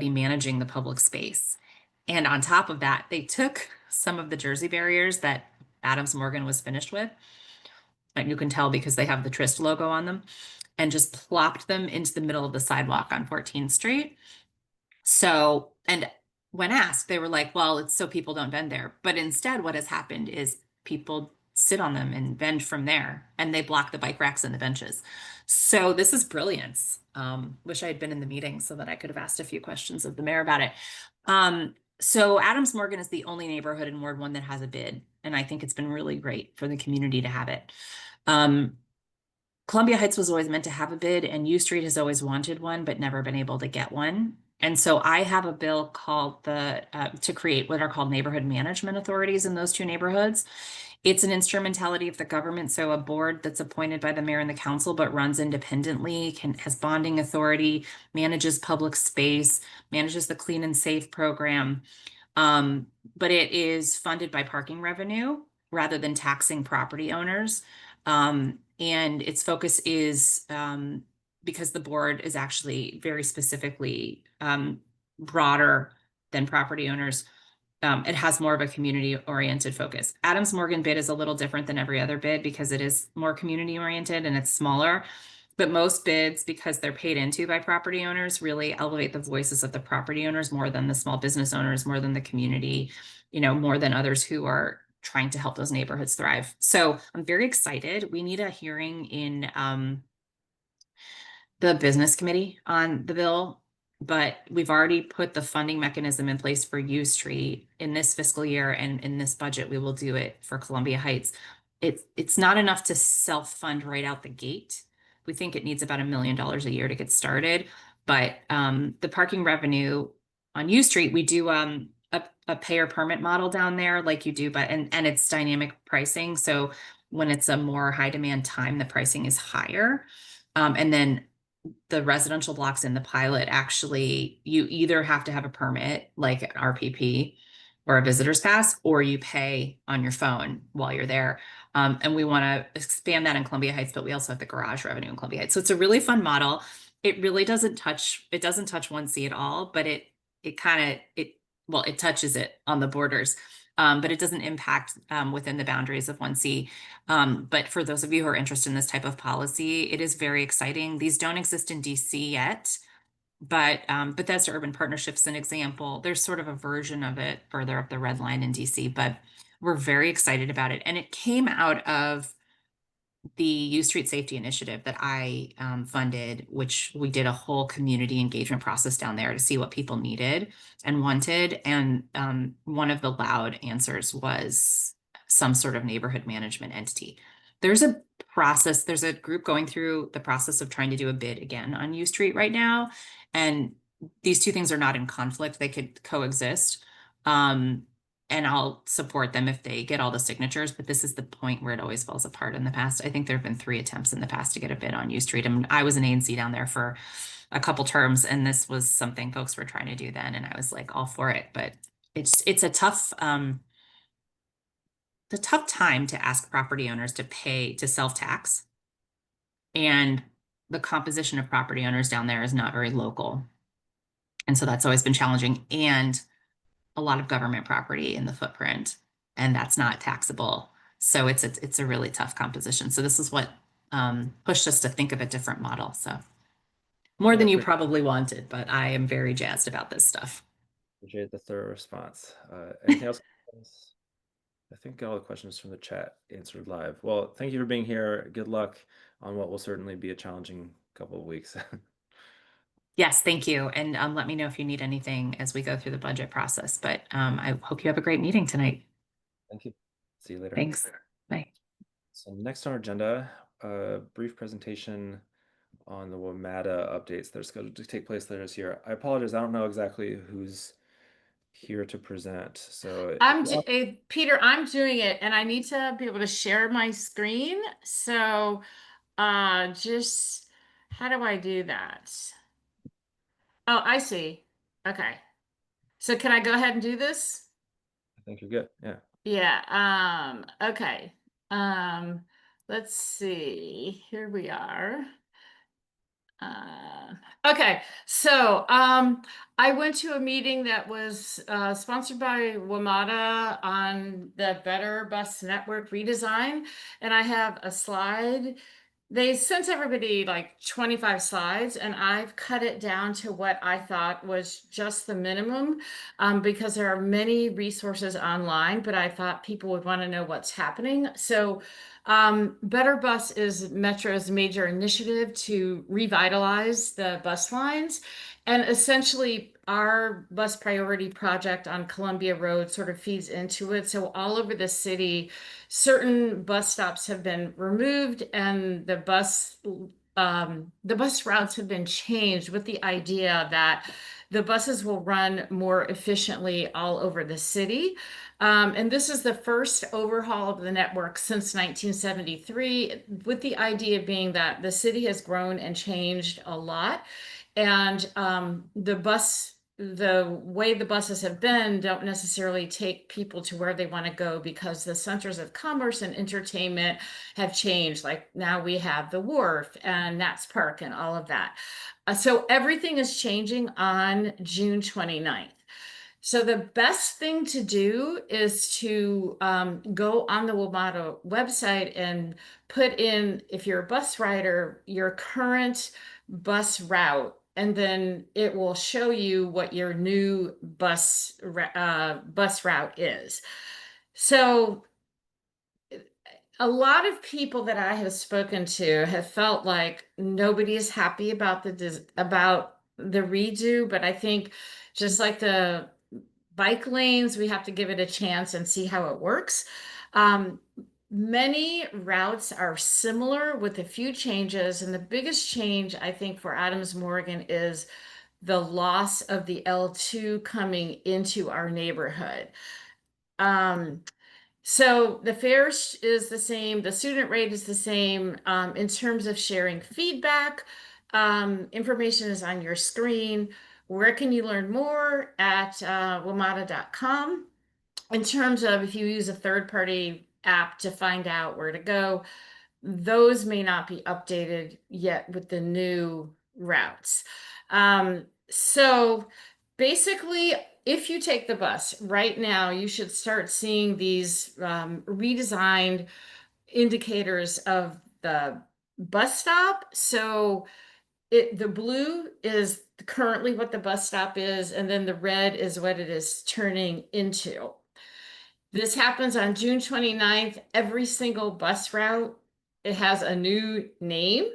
managing the public space. And on top of that, they took some of the Jersey barriers that Adams Morgan was finished with, and you can tell because they have the Trist logo on them, and just plopped them into the middle of the sidewalk on 14th Street. So, and when asked, they were like, well, it's so people don't vend there. But instead, what has happened is people sit on them and vend from there, and they block the bike racks and the benches. So this is brilliance. Wish I had been in the meeting so that I could have asked a few questions of the mayor about it. So Adams Morgan is the only neighborhood in Ward 1 that has a bid, and I think it's been really great for the community to have it. Columbia Heights was always meant to have a bid, and U Street has always wanted one, but never been able to get one. And so I have a bill called to create what are called neighborhood management authorities in those two neighborhoods. It's an instrumentality of the government, so a board that's appointed by the mayor and the council but runs independently, has bonding authority, manages public space, manages the clean and safe program. But it is funded by parking revenue rather than taxing property owners. And its focus is because the board is actually very specifically broader than property owners. It has more of a community-oriented focus. Adams Morgan bid is a little different than every other bid because it is more community-oriented and it's smaller. But most bids, because they're paid into by property owners, really elevate the voices of the property owners more than the small business owners, more than the community, more than others who are trying to help those neighborhoods thrive. So I'm very excited. We need a hearing in the business committee on the bill, but we've already put the funding mechanism in place for U Street in this fiscal year, and in this budget, we will do it for Columbia Heights. It's not enough to self-fund right out the gate. We think it needs about $1 million a year to get started, but the parking revenue on U Street, we do a pay or permit model down there like you do, but and it's dynamic pricing. So when it's a more high demand time, the pricing is higher. And then the residential blocks in the pilot, actually, you either have to have a permit like an RPP or a visitor's pass, or you pay on your phone while you're there. And we want to expand that in Columbia Heights, but we also have the garage revenue in Columbia Heights. So it's a really fun model. It really doesn't touch 1C at all, but it touches it on the borders. But it doesn't impact within the boundaries of 1C. But for those of you who are interested in this type of policy, it is very exciting. These don't exist in DC yet, but that's Urban Partnerships an example. There's sort of a version of it further up the red line in DC, but we're very excited about it. And it came out of the U Street Safety Initiative that I funded, which we did a whole community engagement process down there to see what people needed and wanted. And one of the loud answers was some sort of neighborhood management entity. There's a process, there's a group going through the process of trying to do a bid again on U Street right now. And these two things are not in conflict, they could coexist. And I'll support them if they get all the signatures, but this is the point where it always falls apart in the past. I think there have been 3 attempts in the past to get a bid on U Street. And I was an ANC down there for a couple terms, and this was something folks were trying to do then, and I was like all for it. But it's a tough time to ask property owners to pay to self-tax. And the composition of property owners down there is not very local. And so that's always been challenging. And a lot of government property in the footprint, and that's not taxable. So it's a really tough composition. So this is what pushed us to think of a different model. So more than you probably wanted, but I am very jazzed about this stuff. Appreciate the thorough response. Anything else? I think all the questions from the chat answered live. Well, thank you for being here. Good luck on what will certainly be a challenging couple of weeks. Yes, thank you. And let me know if you need anything as we go through the budget process. But I hope you have a great meeting tonight. Thank you. See you later. Thanks. Bye. So next on our agenda, a brief presentation on the WMATA updates that are scheduled to take place later this year. I apologize, I don't know exactly who's here to present. So Peter, I'm doing it, and I need to be able to share my screen. So just how do I do that? Oh, I see. Okay. So can I go ahead and do this? I think you're good. Yeah. Yeah. Okay. Let's see. Here we are. Okay. So I went to a meeting that was sponsored by WMATA on the Better Bus Network redesign, and I have a slide. They sent everybody like 25 slides, and I've cut it down to what I thought was just the minimum because there are many resources online, but I thought people would want to know what's happening. So Better Bus is Metro's major initiative to revitalize the bus lines. And essentially, our bus priority project on Columbia Road sort of feeds into it. So all over the city, certain bus stops have been removed, and the bus routes have been changed with the idea that the buses will run more efficiently all over the city. And this is the first overhaul of the network since 1973, with the idea being that the city has grown and changed a lot. And the bus the way the buses have been don't necessarily take people to where they want to go because the centers of commerce and entertainment have changed. Like now we have the Wharf and Nats Park and all of that. So everything is changing on June 29th. So the best thing to do is to go on the WMATA website and put in, if you're a bus rider, your current bus route, and then it will show you what your new bus route is. So a lot of people that I have spoken to have felt like nobody is happy about the redo, but I think just like the bike lanes, we have to give it a chance and see how it works. Many routes are similar with a few changes, and the biggest change I think for Adams Morgan is the loss of the L2 coming into our neighborhood. So the fare is the same, the student rate is the same. In terms of sharing feedback, information is on your screen. Where can you learn more? At WMATA.com. In terms of if you use a third-party app to find out where to go, those may not be updated yet with the new routes. So basically, if you take the bus right now, you should start seeing these redesigned indicators of the bus stop. So the blue is currently what the bus stop is, and then the red is what it is turning into. This happens on June 29th. Every single bus route, it has a new name.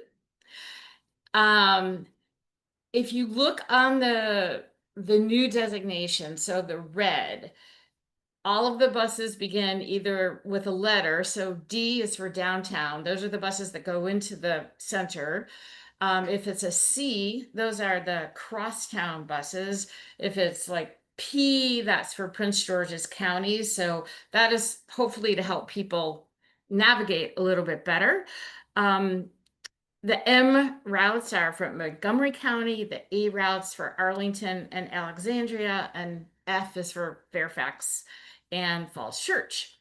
If you look on the new designation, so the red, all of the buses begin either with a letter. So D is for downtown. Those are the buses that go into the center. If it's a C, those are the crosstown buses. If it's like P, that's for Prince George's County. So that is hopefully to help people navigate a little bit better. The M routes are from Montgomery County, the A routes for Arlington and Alexandria, and F is for Fairfax and Falls Church.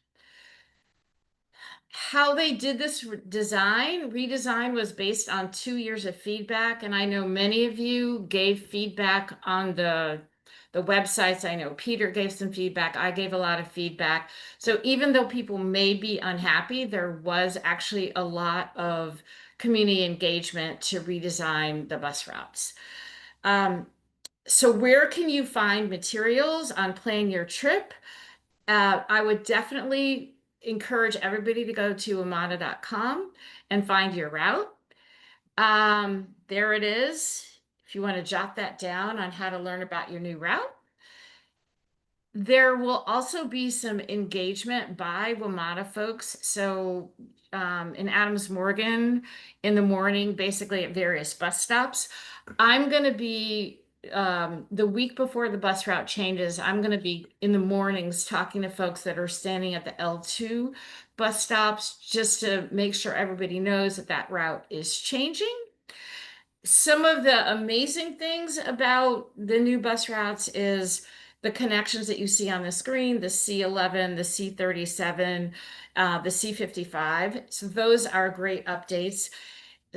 How they did this redesign was based on 2 years of feedback, and I know many of you gave feedback on the websites. I know Peter gave some feedback. I gave a lot of feedback. So even though people may be unhappy, there was actually a lot of community engagement to redesign the bus routes. So where can you find materials on planning your trip? I would definitely encourage everybody to go to WMATA.com and find your route. There it is. If you want to jot that down on how to learn about your new route. There will also be some engagement by WMATA folks. So in Adams Morgan in the morning, basically at various bus stops, I'm going to be the week before the bus route changes, I'm going to be in the mornings talking to folks that are standing at the L2 bus stops just to make sure everybody knows that that route is changing. Some of the amazing things about the new bus routes is the connections that you see on the screen, the C11, the C37, the C55. So those are great updates.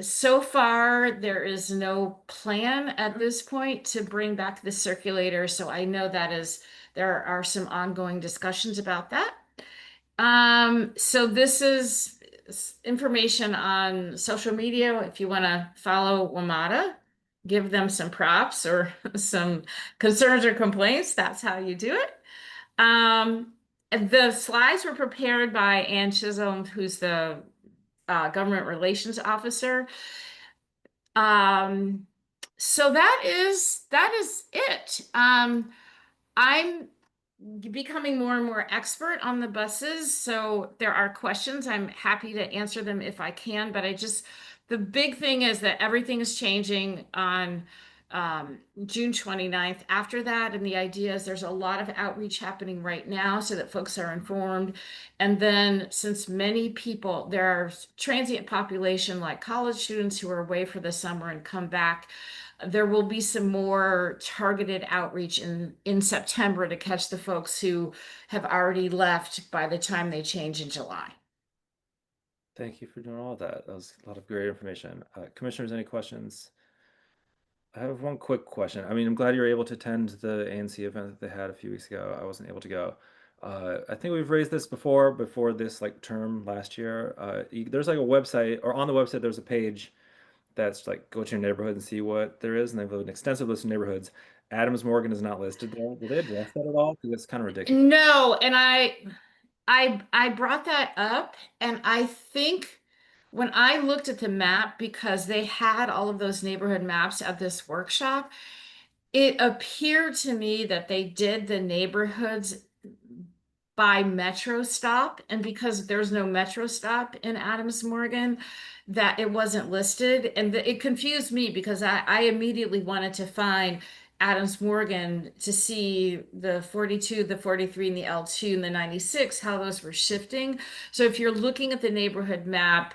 So far, there is no plan at this point to bring back the circulator. So I know there are some ongoing discussions about that. So this is information on social media. If you want to follow WMATA, give them some props or some concerns or complaints, that's how you do it. The slides were prepared by Ann Chisholm, who's the government relations officer. So that is it. I'm becoming more and more expert on the buses. So there are questions. I'm happy to answer them if I can, but the big thing is that everything is changing on June 29th. After that, and the idea is there's a lot of outreach happening right now so that folks are informed. And then since many people, there are transient population like college students who are away for the summer and come back, there will be some more targeted outreach in September to catch the folks who have already left by the time they change in July. Thank you for doing all that. That was a lot of great information. Commissioners, any questions? I have one quick question. I mean, I'm glad you were able to attend the ANC event that they had a few weeks ago. I wasn't able to go. I think we've raised this before this like term last year. There's like a website, or on the website there's a page that's like go to your neighborhood and see what there is, and they have an extensive list of neighborhoods. Adams Morgan is not listed there. Do they address that at all? Because it's kind of ridiculous. No, and I brought that up, and I think when I looked at the map, because they had all of those neighborhood maps at this workshop, it appeared to me that they did the neighborhoods by metro stop, and because there's no metro stop in Adams Morgan, that it wasn't listed, and it confused me because I immediately wanted to find Adams Morgan to see the 42, the 43, and the L2 and the 96, how those were shifting. So if you're looking at the neighborhood map,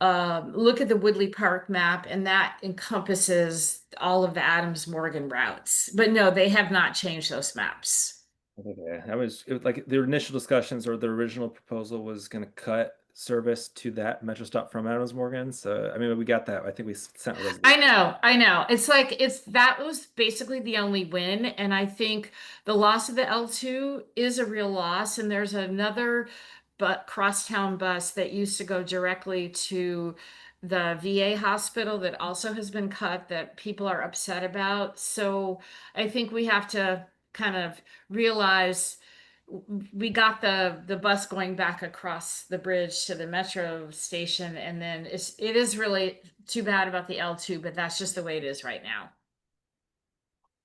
look at the Woodley Park map, and that encompasses all of the Adams Morgan routes. But no, they have not changed those maps. Okay, it was like the initial discussions or the original proposal was going to cut service to that metro stop from Adams Morgan. So I mean, we got that. I think we sent a resolution. I know. It's like that was basically the only win. And I think the loss of the L2 is a real loss. And there's another crosstown bus that used to go directly to the VA hospital that also has been cut that people are upset about. So I think we have to kind of realize we got the bus going back across the bridge to the metro station, and then it is really too bad about the L2, but that's just the way it is right now.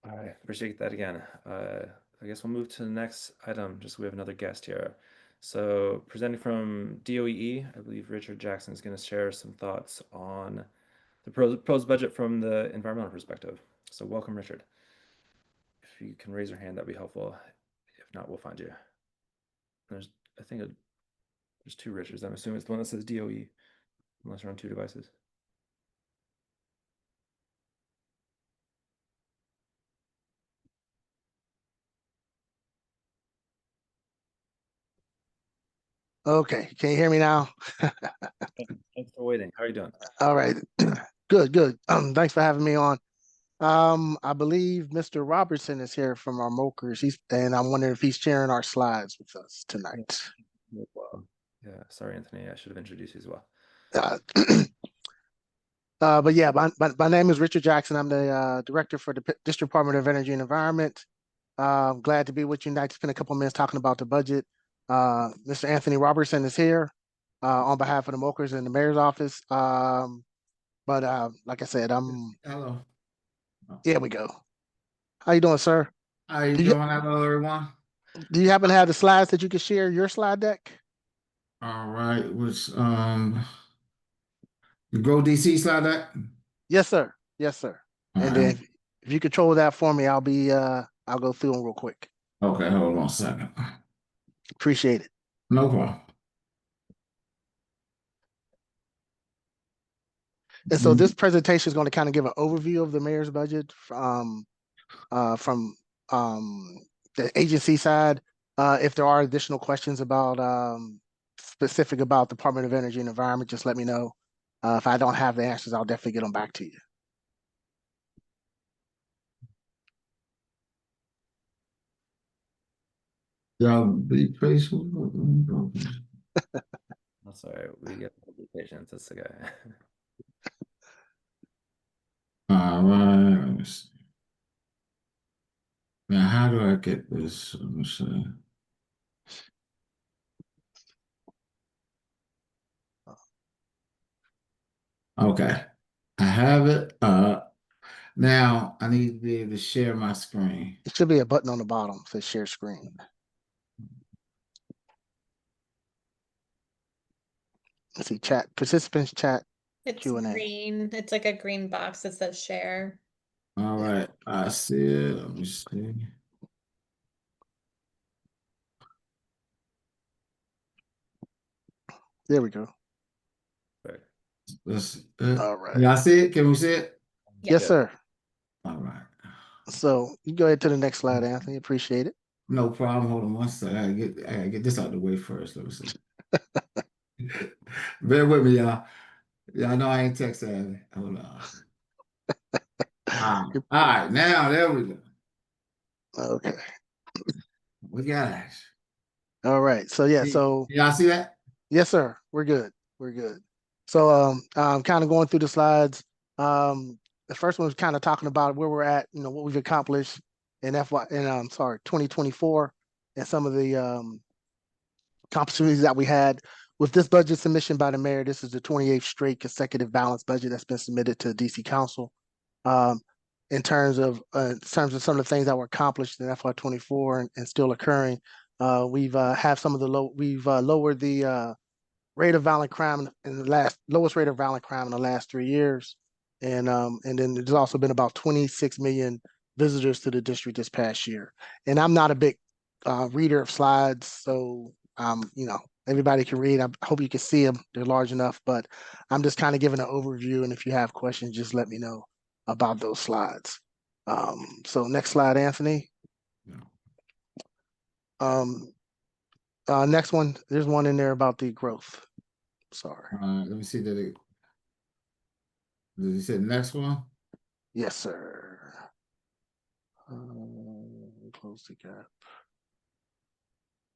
All right, appreciate that again. I guess we'll move to the next item, just so we have another guest here. So presenting from DOEE, I believe Richard Jackson is going to share some thoughts on the proposed budget from the environmental perspective. So welcome, Richard. If you can raise your hand, that'd be helpful. If not, we'll find you. I think there's two Richards. I'm assuming it's the one that says DOE, unless you're on two devices. Okay, can you hear me now? Thanks for waiting. How are you doing? All right, good, good. Thanks for having me on. I believe Mr. Robertson is here from our Mokers. And I'm wondering if he's sharing our slides with us tonight. Well, yeah, sorry, Anthony. I should have introduced you as well. But yeah, my name is Richard Jackson. I'm the director for the District Department of Energy and Environment. Glad to be with you tonight to spend a couple of minutes talking about the budget. Mr. Anthony Robertson is here on behalf of the Mokers in the mayor's office. But like I said, Hello. here we go. How you doing, sir? How you doing? Hello, everyone. Do you happen to have the slides that you can share your slide deck? All right. Which the Grow DC slide deck? Yes, sir. Yes, sir. All And right. then if you control that for me, I'll go through them real quick. Okay, hold on a second. Appreciate it. No problem. And so this presentation is going to kind of give an overview of the mayor's budget from the agency side. If there are additional questions about specific about Department of Energy and Environment, just let me know. If I don't have the answers, I'll definitely get them back to you. Y'all be patient. That's all right. We get patience. That's the guy. All right. Let me see. Now, how do I get this? Let me see. Okay, I have it. Now I need to be able to share my screen. It should be a button on the bottom that says share screen. Let's see, chat, participants chat. It's Q&A. green. It's like a green box that says share. All right, I see it. Let me see. There we go. Let's, All right. y'all see it? Can we see it? Yes, Yeah. sir. All right. So you go ahead to the next slide, Anthony. Appreciate it. No problem. Hold on one second. I gotta get this out of the way first. Let me see. Bear with me, y'all. Y'all know I ain't tech savvy. Hold on. All right. Now there we go. Okay. We got it. All right. So yeah, so Y'all see that? yes, sir. We're good. We're good. So kind of going through the slides. The first one was kind of talking about where we're at, what we've accomplished in 2024, and some of the opportunities that we had with this budget submission by the mayor. This is the 28th straight consecutive balanced budget that's been submitted to the DC Council. Um, in terms of some of the things that were accomplished in FY24 and still occurring, we've lowered the rate of violent crime in the lowest rate of violent crime in the last 3 years. And then there's also been about 26 million visitors to the district this past year. And I'm not a big reader of slides, so everybody can read. I hope you can see them. They're large enough, but I'm just kind of giving an overview. And if you have questions, just let me know about those slides. So next slide, Anthony. Next one, there's one in there about the growth. Sorry. Let me see that. Did you say the next one? Yes, sir. Close the gap.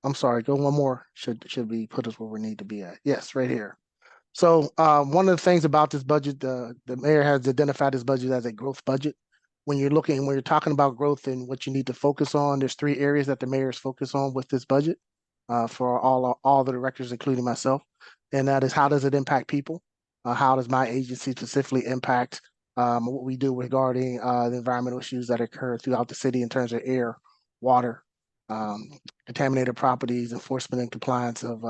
I'm sorry, go one more. Should be put us where we need to be at. Yes, right here. So one of the things about this budget, the mayor has identified this budget as a growth budget. When you're talking about growth and what you need to focus on, there's 3 areas that the mayor is focused on with this budget for all the directors, including myself. And that is, how does it impact people? How does my agency specifically impact what we do regarding the environmental issues that occur throughout the city in terms of air, water, contaminated properties, enforcement and compliance of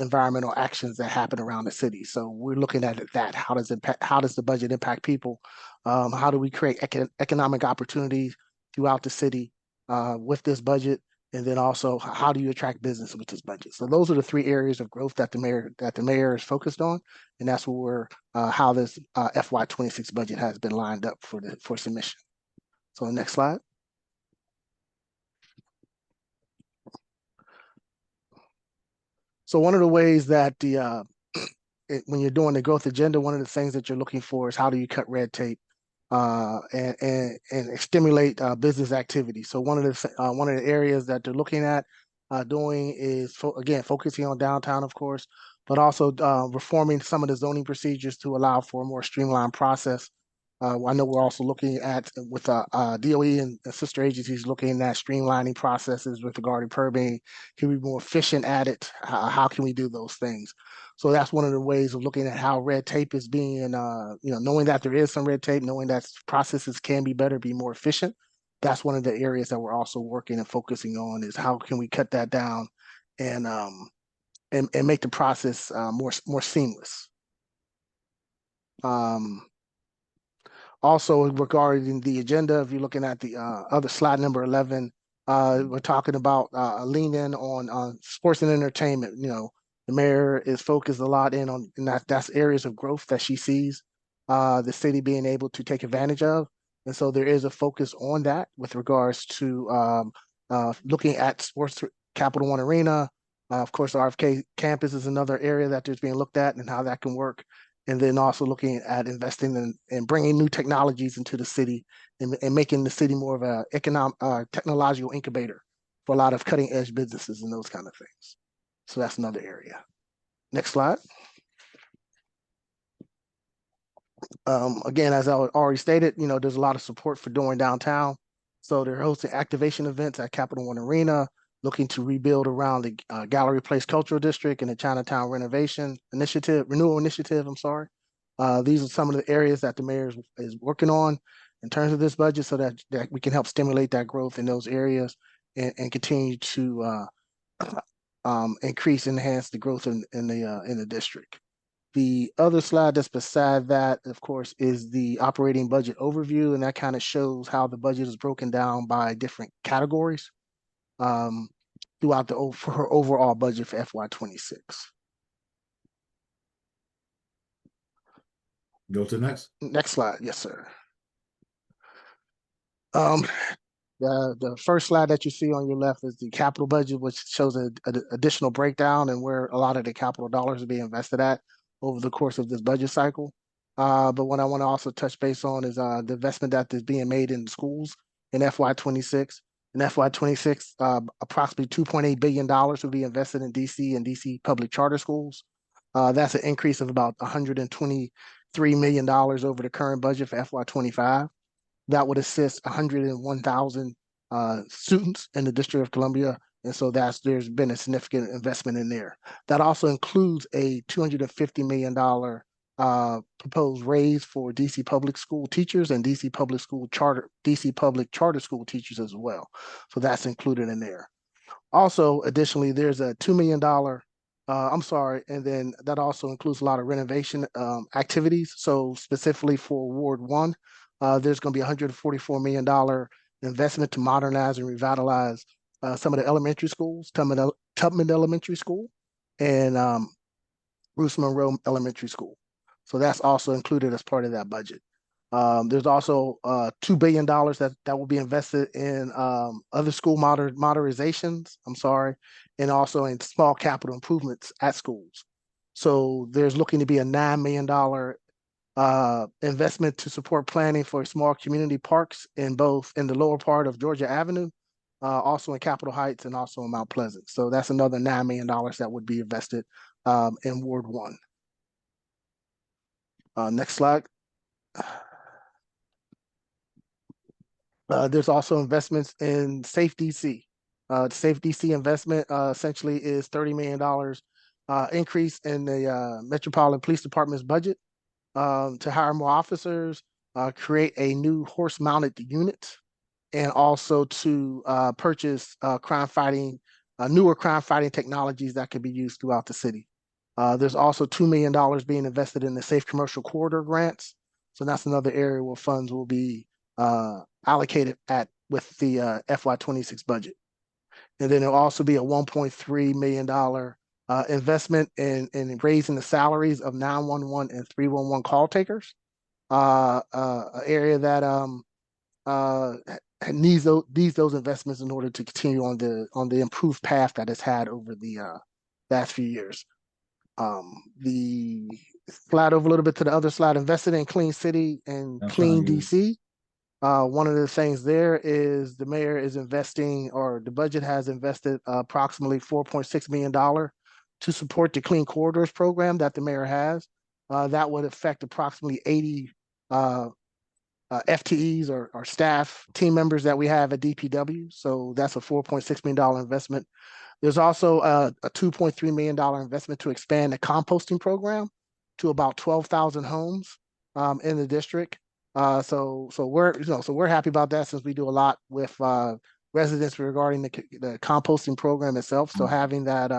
environmental actions that happen around the city. So we're looking at that. How does the budget impact people? How do we create economic opportunities throughout the city with this budget? And then also, how do you attract business with this budget? So those are the 3 areas of growth that the mayor is focused on, and that's how this FY26 budget has been lined up for submission. So next slide. So one of the ways that when you're doing the growth agenda, one of the things that you're looking for is how do you cut red tape and stimulate business activity. So one of the areas that they're looking at doing is focusing on downtown, of course, but also reforming some of the zoning procedures to allow for a more streamlined process. I know we're also looking at with DOE and sister agencies looking at streamlining processes with regard to permitting. Can we be more efficient at it? How can we do those things? So that's one of the ways of looking at how red tape is being, knowing that there is some red tape, knowing that processes can be better, be more efficient. That's one of the areas that we're also working and focusing on, is how can we cut that down and make the process more seamless. Also, regarding the agenda, if you're looking at the other slide, number 11, we're talking about lean in on sports and entertainment. The mayor is focused a lot on that's areas of growth that she sees the city being able to take advantage of. And so there is a focus on that with regards to looking at sports, Capital One Arena. Of course, the RFK campus is another area that is being looked at and how that can work. And then also looking at investing and bringing new technologies into the city and making the city more of a technological incubator for a lot of cutting edge businesses and those kind of things. So that's another area. Next slide. Again, as I already stated, there's a lot of support for doing downtown. So they're hosting activation events at Capital One Arena, looking to rebuild around the Gallery Place Cultural District and the Chinatown Renewal Initiative. I'm sorry. These are some of the areas that the mayor is working on in terms of this budget, so that we can help stimulate that growth in those areas and continue to increase, enhance the growth in the district. The other slide that's beside that, of course, is the operating budget overview, and that kind of shows how the budget is broken down by different categories throughout for her overall budget for FY26. Go to the next. Next slide, yes, sir. The first slide that you see on your left is the capital budget, which shows an additional breakdown and where a lot of the capital dollars are being invested at over the course of this budget cycle. But what I want to also touch base on is the investment that is being made in schools in FY26. In FY26, approximately $2.8 billion will be invested in DC and DC public charter schools. That's an increase of about $123 million over the current budget for FY25. That would assist 101,000 students in the District of Columbia. And so there's been a significant investment in there. That also includes a $250 million proposed raise for DC public school teachers and DC public charter school teachers as well. So that's included in there. Also, additionally, there's a $2 million and then that also includes a lot of renovation activities. So specifically for Ward 1, there's going to be $144 million investment to modernize and revitalize some of the elementary schools, Tubman Elementary School and Bruce Monroe Elementary School. So that's also included as part of that budget. There's also $2 billion that will be invested in other school modernizations, and also in small capital improvements at schools. So there's looking to be a $9 million investment to support planning for small community parks in the lower part of Georgia Avenue, also in Capitol Heights and also in Mount Pleasant. So that's another $9 million that would be invested in Ward 1. Next slide. There's also investments in Safe DC. Safe DC investment essentially is $30 million increase in the Metropolitan Police Department's budget to hire more officers, create a new horse-mounted unit, and also to purchase newer crime-fighting technologies that could be used throughout the city. There's also $2 million being invested in the Safe Commercial Corridor grants. So that's another area where funds will be allocated with the FY26 budget. And then there'll also be a $1.3 million investment in raising the salaries of 911 and 311 call takers, an area that needs those investments in order to continue on the improved path that it's had over the last few years. The slide over a little bit to the other slide, invested in Clean City and Clean DC. One of the things there is the mayor is investing, or the budget has invested approximately $4.6 million to support the Clean Corridors program that the mayor has. That would affect approximately 80 FTEs or staff team members that we have at DPW. So that's a $4.6 million investment. There's also a $2.3 million investment to expand the composting program to about 12,000 homes in the district. So we're happy about that, since we do a lot with residents regarding the composting program itself. So having that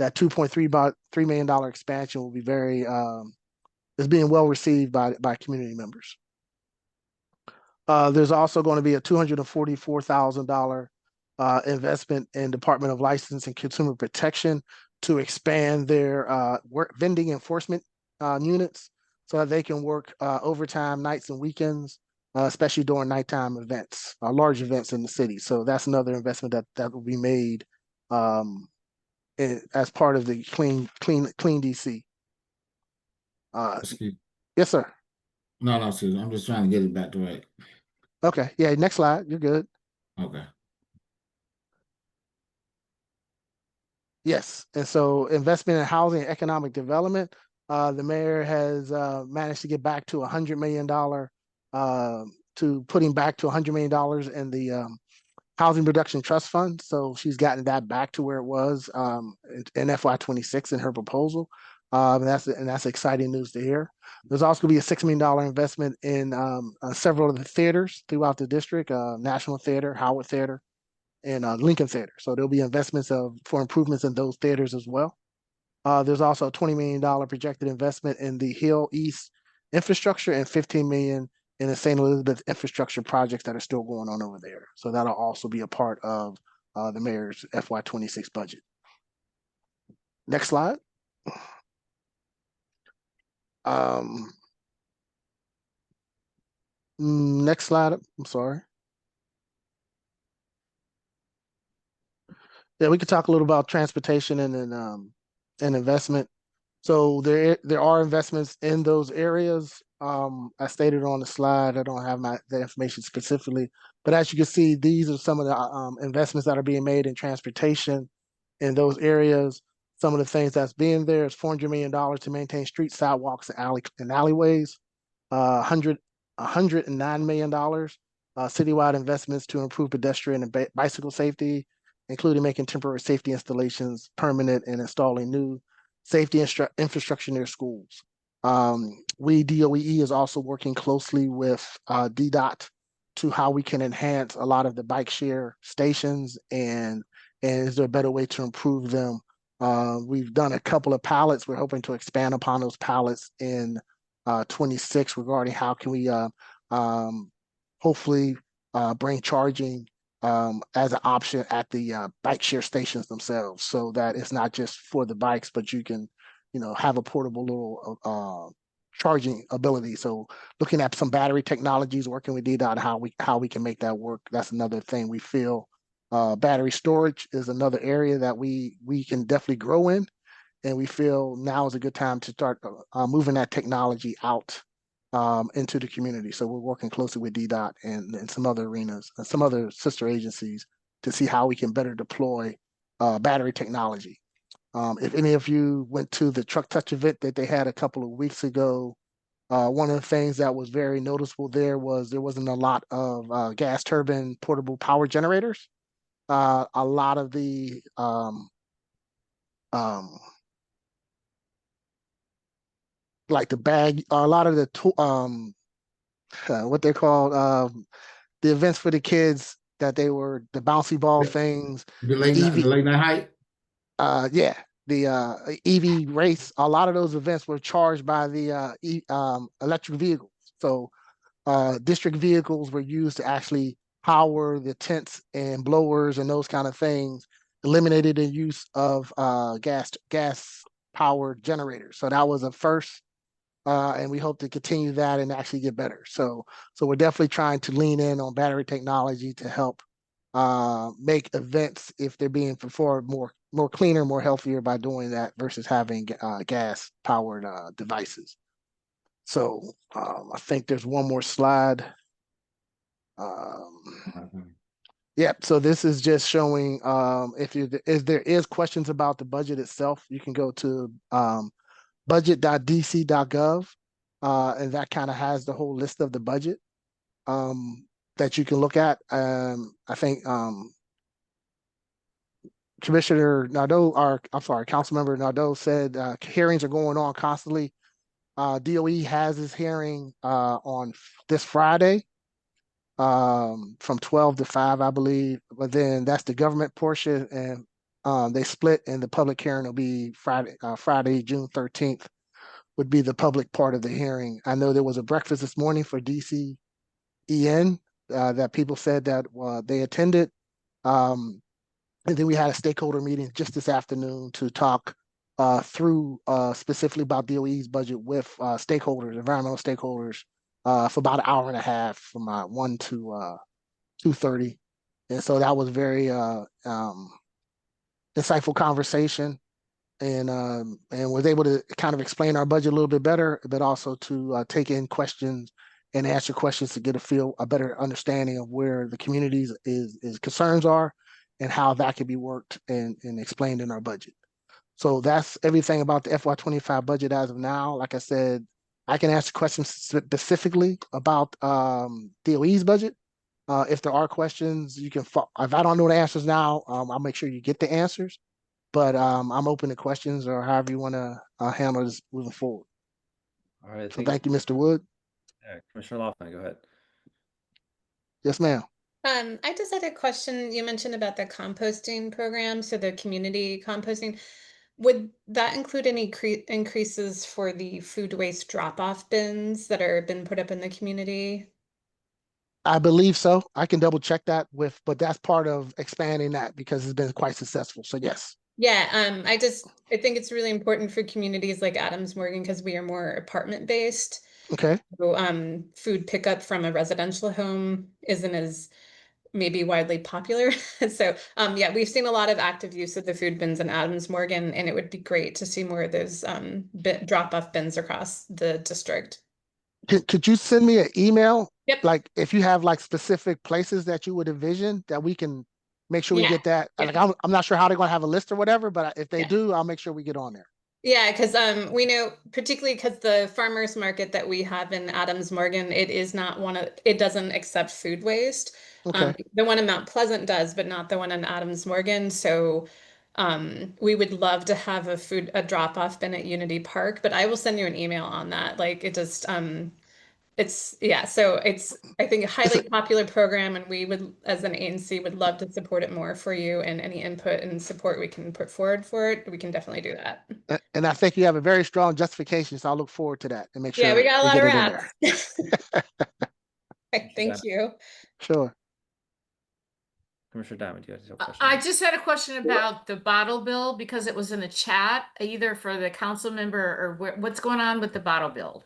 $2.3 million expansion will be is being well received by community members. There's also going to be a $244,000 investment in Department of License and Consumer Protection to expand their vending enforcement units, so that they can work overtime nights and weekends, especially during nighttime events, large events in the city. So that's another investment that will be made as part of the Clean DC. Yes, sir. No, Susan. I'm just trying to get it back to right. Okay. Yeah. Next slide. You're good. Okay. Yes. And so investment in housing and economic development. The mayor has managed to get back to $100 million, to putting back to $100 million in the Housing Production Trust Fund. So she's gotten that back to where it was in FY26 in her proposal. And that's exciting news to hear. There's also going to be a $6 million investment in several of the theaters throughout the district, National Theater, Howard Theater, and Lincoln Theater. So there'll be investments for improvements in those theaters as well. There's also a $20 million projected investment in the Hill East infrastructure and 15 million in the St. Elizabeth infrastructure projects that are still going on over there. So that'll also be a part of the mayor's FY26 budget. Next slide. Next slide. I'm sorry. Yeah, we could talk a little about transportation and investment. So there are investments in those areas. I stated on the slide, I don't have the information specifically, but as you can see, these are some of the investments that are being made in transportation in those areas. Some of the things that's being there is $400 million to maintain street sidewalks and alleyways. 109 million dollars citywide investments to improve pedestrian and bicycle safety, including making temporary safety installations permanent and installing new safety infrastructure near schools. DOE is also working closely with DDOT to how we can enhance a lot of the bike share stations and is there a better way to improve them? We've done a couple of pilots. We're hoping to expand upon those pilots in 26 regarding how can we hopefully bring charging as an option at the bike share stations themselves, so that it's not just for the bikes, but you can, have a portable little charging ability. So looking at some battery technologies, working with DDOT, how we can make that work. That's another thing we feel. Battery storage is another area that we can definitely grow in, and we feel now is a good time to start moving that technology out into the community. So we're working closely with DDOT and some other arenas and some other sister agencies to see how we can better deploy battery technology. If any of you went to the Truck Touch event that they had a couple of weeks ago, one of the things that was very noticeable there wasn't a lot of gas turbine portable power generators. A lot of the like the bag, a lot of the what they're called, the events for the kids that they were the bouncy ball things, The the late night hype. yeah, the EV race. A lot of those events were charged by the electric vehicles. So district vehicles were used to actually power the tents and blowers and those kind of things, eliminated the use of gas powered generators. So that was a first. And we hope to continue that and actually get better. So we're definitely trying to lean in on battery technology to help make events, if they're being performed, more cleaner, more healthier by doing that versus having gas powered devices. So I think there's one more slide. Yeah, so this is just showing if there is questions about the budget itself, you can go to budget.dc.gov, and that kind of has the whole list of the budget that you can look at. I think Commissioner Nadeau, Councilmember Nadeau said hearings are going on constantly. DOE has his hearing on this Friday from 12 to 5, I believe. But then that's the government portion, and they split, and the public hearing will be Friday, June 13th. Would be the public part of the hearing. I know there was a breakfast this morning for DCEN that people said that they attended. And then we had a stakeholder meeting just this afternoon to talk through specifically about DOE's budget with stakeholders, environmental stakeholders, for about an hour and a half from 1 to 2:30. And so that was very insightful conversation. And was able to kind of explain our budget a little bit better, but also to take in questions and answer questions to get a better understanding of where the community's is concerns are and how that can be worked and explained in our budget. So that's everything about the FY25 budget as of now. Like I said, I can answer questions specifically about DOE's budget. If there are questions, you can. If I don't know the answers now, I'll make sure you get the answers. But I'm open to questions or however you want to handle this moving forward. All right. So thank you, Mr. Wood. Yeah, Commissioner Laughlin, go ahead. Yes, ma'am. I just had a question. You mentioned about the composting program, so the community composting. Would that include any increases for the food waste drop-off bins that are been put up in the community? I believe so. I can double check that but that's part of expanding that because it's been quite successful. So yes. Yeah, I think it's really important for communities like Adams Morgan because we are more apartment based. Okay. So, food pickup from a residential home isn't as maybe widely popular. So, yeah, we've seen a lot of active use of the food bins in Adams Morgan, and it would be great to see more of those drop-off bins across the district. Could you send me an email? Yep. Like if you have like specific places that you would envision that we can make sure we Yeah. get that. Yeah. Like I'm not sure how they're gonna have a list or whatever, but if they Yeah. do, I'll make sure we get on there. Yeah, because we know particularly because the farmers market that we have in Adams Morgan, it doesn't accept food waste. Okay. The one in Mount Pleasant does, but not the one in Adams Morgan. So we would love to have a drop-off bin at Unity Park, but I will send you an email on that. Like it just so it's I think a highly popular program, and we would, as an ANC, would love to support it more for you, and any input and support we can put forward for it, we can definitely do that. And I think you have a very strong justification, so I'll look forward to that and make sure Yeah, we got a lot get of it in rats. there. Thank you. Sure. Commissioner Diamond, you guys have a question? I just had a question about the bottle bill because it was in the chat, either for the council member or what's going on with the bottle bill?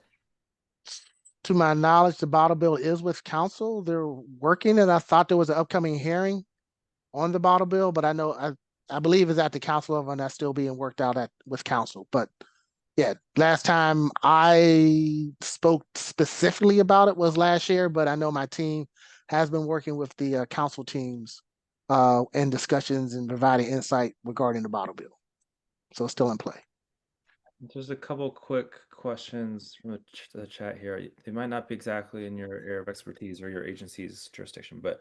To my knowledge, the bottle bill is with council. They're working, and I thought there was an upcoming hearing on the bottle bill, but I believe it's at the council level and that's still being worked out with council. But yeah, last time I spoke specifically about it was last year, but I know my team has been working with the council teams in discussions and providing insight regarding the bottle bill. So it's still in play. There's a couple quick questions from the chat here. They might not be exactly in your area of expertise or your agency's jurisdiction, but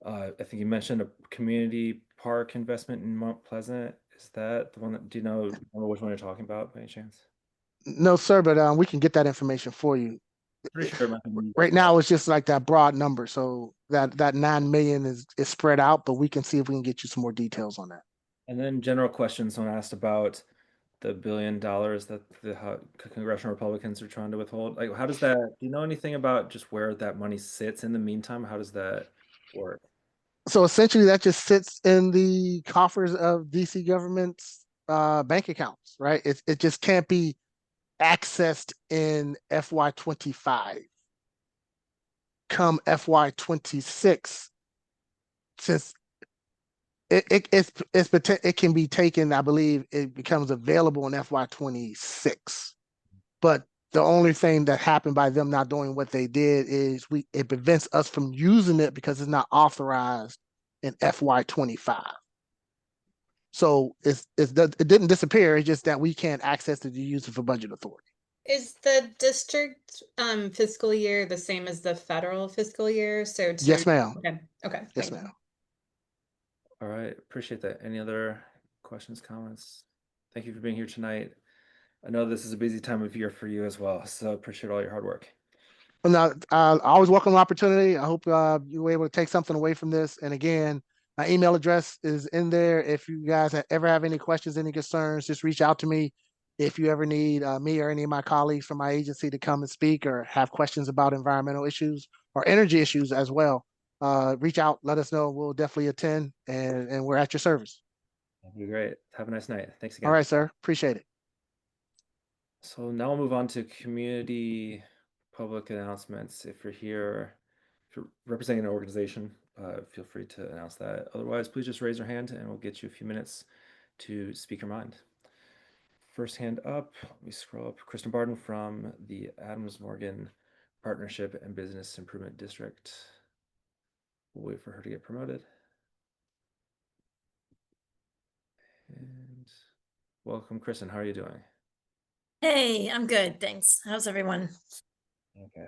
I think you mentioned a community park investment in Mount Pleasant. Is that the one that, do you know which one you're talking about by any chance? No, sir, but we can get that information for you. Pretty sure it might be Right now, it's just like that broad number. So that 9 million is spread out, but we can see if we can get you some more details on that. And then general questions, someone asked about the $1 billion that the congressional Republicans are trying to withhold. Like, how does that, do you know anything about just where that money sits in the meantime? How does that work? So essentially that just sits in the coffers of DC government's bank accounts, right? It just can't be accessed in FY25. Come FY26, since it can be taken, I believe it becomes available in FY26. But the only thing that happened by them not doing what they did is it prevents us from using it because it's not authorized in FY25. So it didn't disappear. It's just that we can't access it to use it for budget authority. Is the district fiscal year the same as the federal fiscal year? So Yes, ma'am. Okay. Yes, ma'am. All right, appreciate that. Any other questions, comments? Thank you for being here tonight. I know this is a busy time of year for you as well, so appreciate all your hard work. Well, now, I always welcome the opportunity. I hope you were able to take something away from this. And again, my email address is in there. If you guys ever have any questions, any concerns, just reach out to me. If you ever need me or any of my colleagues from my agency to come and speak or have questions about environmental issues or energy issues as well, reach out, let us know. We'll definitely attend, and we're at your service. That'd be great. Have a nice night. Thanks again. All right, sir. Appreciate it. So now we'll move on to community public announcements. If you're here, if you're representing an organization, feel free to announce that. Otherwise, please just raise your hand and we'll get you a few minutes to speak your mind. First hand up, let me scroll up. Kristen Barden from the Adams Morgan Partnership and Business Improvement District. We'll wait for her to get promoted. And welcome, Kristen. How are you doing? Hey, I'm good, thanks. How's everyone? Okay.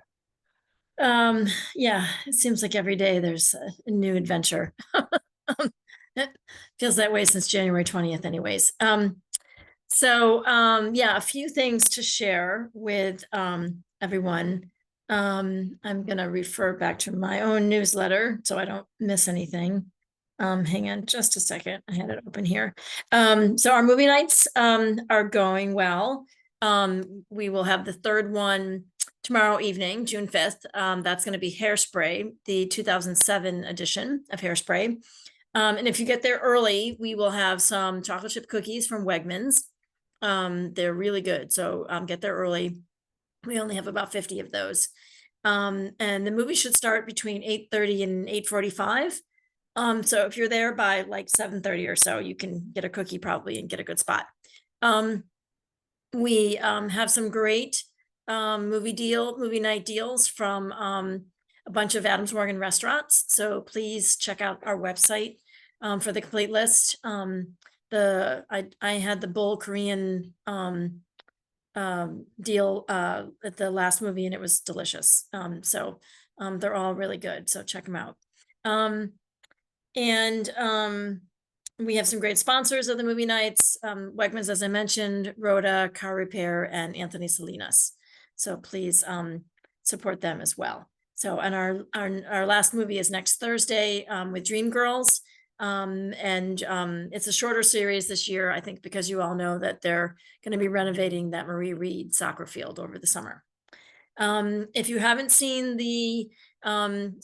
Yeah, it seems like every day there's a new adventure. It feels that way since January 20th anyways. Yeah, a few things to share with everyone. I'm gonna refer back to my own newsletter so I don't miss anything. Hang on just a second. I had it open here. So our movie nights are going well. We will have the third one tomorrow evening, June 5th. That's going to be Hairspray, the 2007 edition of Hairspray. And if you get there early, we will have some chocolate chip cookies from Wegmans. They're really good. So get there early. We only have about 50 of those. And the movie should start between 8:30 and 8:45. So if you're there by like 7:30 or so, you can get a cookie probably and get a good spot. We have some great movie night deals from a bunch of Adams Morgan restaurants. So please check out our website for the complete list. I had the Bull Korean deal at the last movie and it was delicious. So they're all really good. So check them out. We have some great sponsors of the movie nights. Wegmans, as I mentioned, Rhoda, Car Repair, and Anthony Salinas. So please support them as well. So, and our last movie is next Thursday with Dreamgirls. It's a shorter series this year, I think, because you all know that they're going to be renovating that Marie Reed soccer field over the summer. If you haven't seen the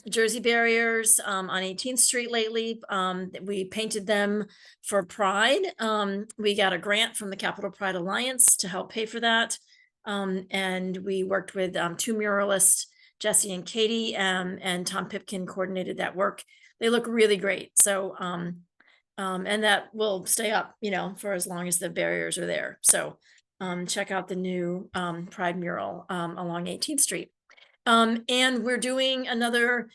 Jersey barriers on 18th Street lately, we painted them for Pride. We got a grant from the Capital Pride Alliance to help pay for that. And we worked with two muralists, Jesse and Katie, and Tom Pipkin coordinated that work. They look really great. So, and that will stay up, for as long as the barriers are there. So check out the new Pride mural along 18th Street. And we're doing another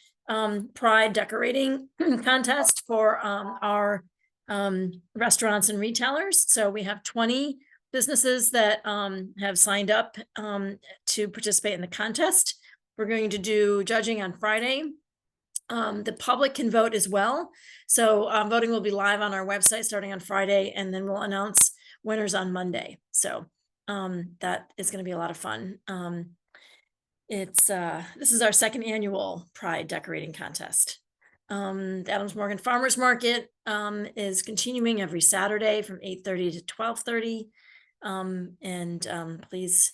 Pride decorating contest for our restaurants and retailers. So we have 20 businesses that have signed up to participate in the contest. We're going to do judging on Friday. The public can vote as well. So voting will be live on our website starting on Friday, and then we'll announce winners on Monday. So that is going to be a lot of fun. This is our second annual Pride decorating contest. The Adams Morgan Farmers Market is continuing every Saturday from 8:30 to 12:30. Please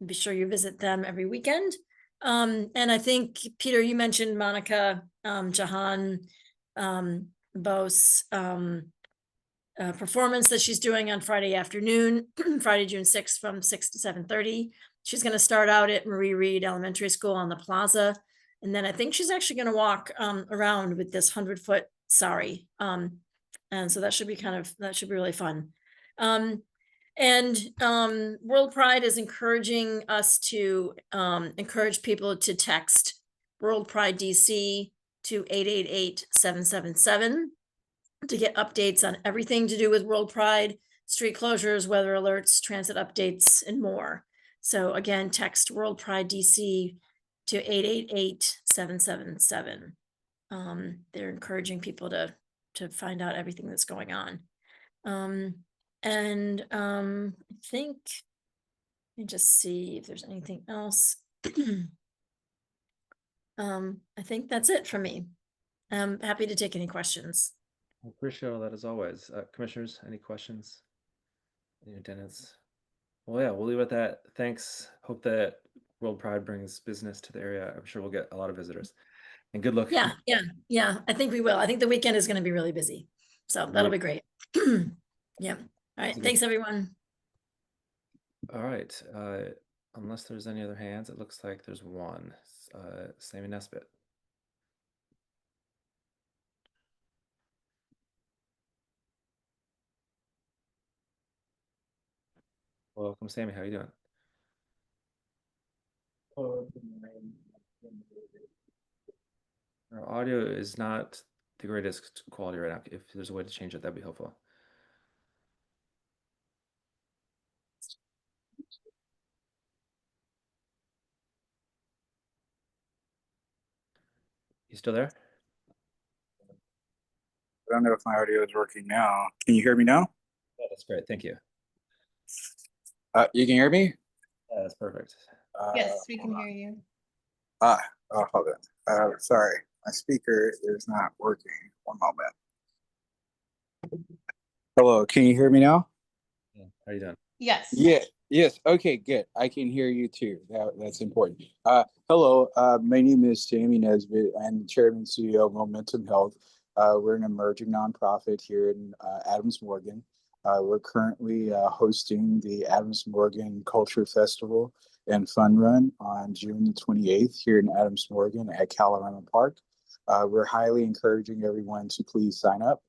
be sure you visit them every weekend. And I think, Peter, you mentioned Monica Jahan Bose performance that she's doing on Friday afternoon, Friday, June 6th from 6 to 7:30. She's going to start out at Marie Reed Elementary School on the plaza. And then I think she's actually going to walk around with this 100-foot sari. And so that should be really fun. World Pride is encouraging us to encourage people to text World Pride DC to 888-777 to get updates on everything to do with World Pride, street closures, weather alerts, transit updates, and more. So again, text World Pride DC to 888-777. They're encouraging people to find out everything that's going on. I think, let me just see if there's anything else. I think that's it for me. I'm happy to take any questions. I appreciate all that as always. Commissioners, any questions? Any attendance? Well, yeah, we'll leave it at that. Thanks. Hope that World Pride brings business to the area. I'm sure we'll get a lot of visitors. And good luck. Yeah. I think we will. I think the weekend is going to be really busy. So that'll be great. Yeah. All right. Thanks, everyone. All right. Unless there's any other hands, it looks like there's one. Sammy Nesbitt. Welcome, Sammy. How are you doing? Our audio is not the greatest quality right now. If there's a way to change it, that'd be helpful. You still there? I don't know if my audio is working now. Can you hear me now? Yeah, that's great. Thank you. You can hear me? Yeah, that's perfect. Yes, we can hear you. Oh, hold on. Sorry. My speaker is not working. One moment. Hello, can you hear me now? Yeah. How are you doing? Yes. Yeah, yes. Okay, good. I can hear you too. That's important. Hello, my name is Jamie Nesbitt. I'm the chairman and CEO of Momentum Health. We're an emerging nonprofit here in Adams Morgan. We're currently hosting the Adams Morgan Culture Festival and Fun Run on June the 28th here in Adams Morgan at Calorama Park. We're highly encouraging everyone to please sign up,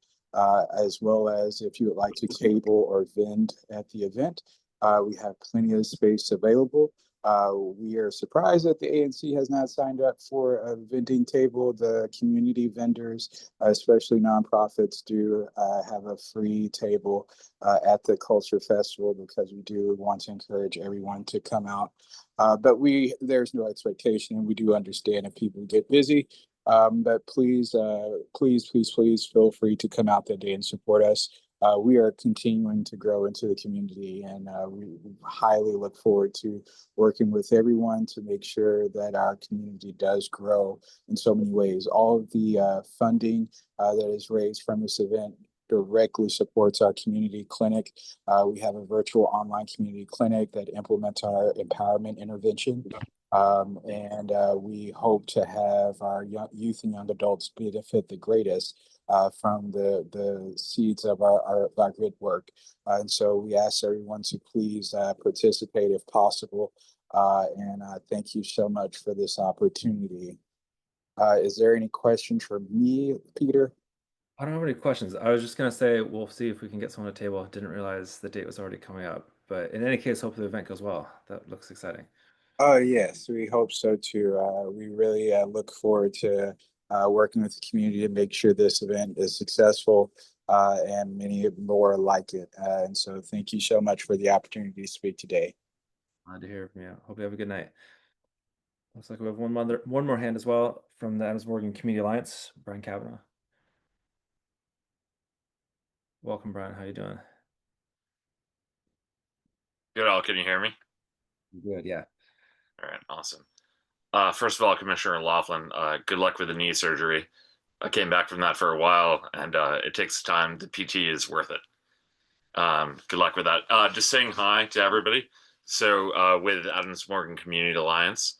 as well as if you would like to table or vend at the event. We have plenty of space available. We are surprised that the ANC has not signed up for a vending table. The community vendors, especially nonprofits, do have a free table at the Culture Festival because we do want to encourage everyone to come out. But there's no expectation. We do understand if people get busy. But please, please feel free to come out that day and support us. We are continuing to grow into the community, and we highly look forward to working with everyone to make sure that our community does grow in so many ways. All of the funding that is raised from this event directly supports our community clinic. We have a virtual online community clinic that implements our empowerment intervention. And we hope to have our youth and young adults benefit the greatest from the seeds of our good work. And so we ask everyone to please participate if possible. And thank you so much for this opportunity. Is there any questions for me, Peter? I don't have any questions. I was just gonna say we'll see if we can get someone to table. Didn't realize the date was already coming up. But in any case, hopefully the event goes well. That looks exciting. Oh, yes, we hope so too. We really look forward to working with the community to make sure this event is successful and many more like it. And so thank you so much for the opportunity to speak today. Glad to hear from you. Hope you have a good night. Looks like we have one more hand as well from the Adams Morgan Community Alliance, Brian Kavanaugh. Welcome, Brian. How you doing? Good. All. Can you hear me? Good, yeah. All right. Awesome. First of all, Commissioner Laughlin, good luck with the knee surgery. I came back from that for a while, and it takes time. The PT is worth it. Good luck with that. Just saying hi to everybody. So with Adams Morgan Community Alliance,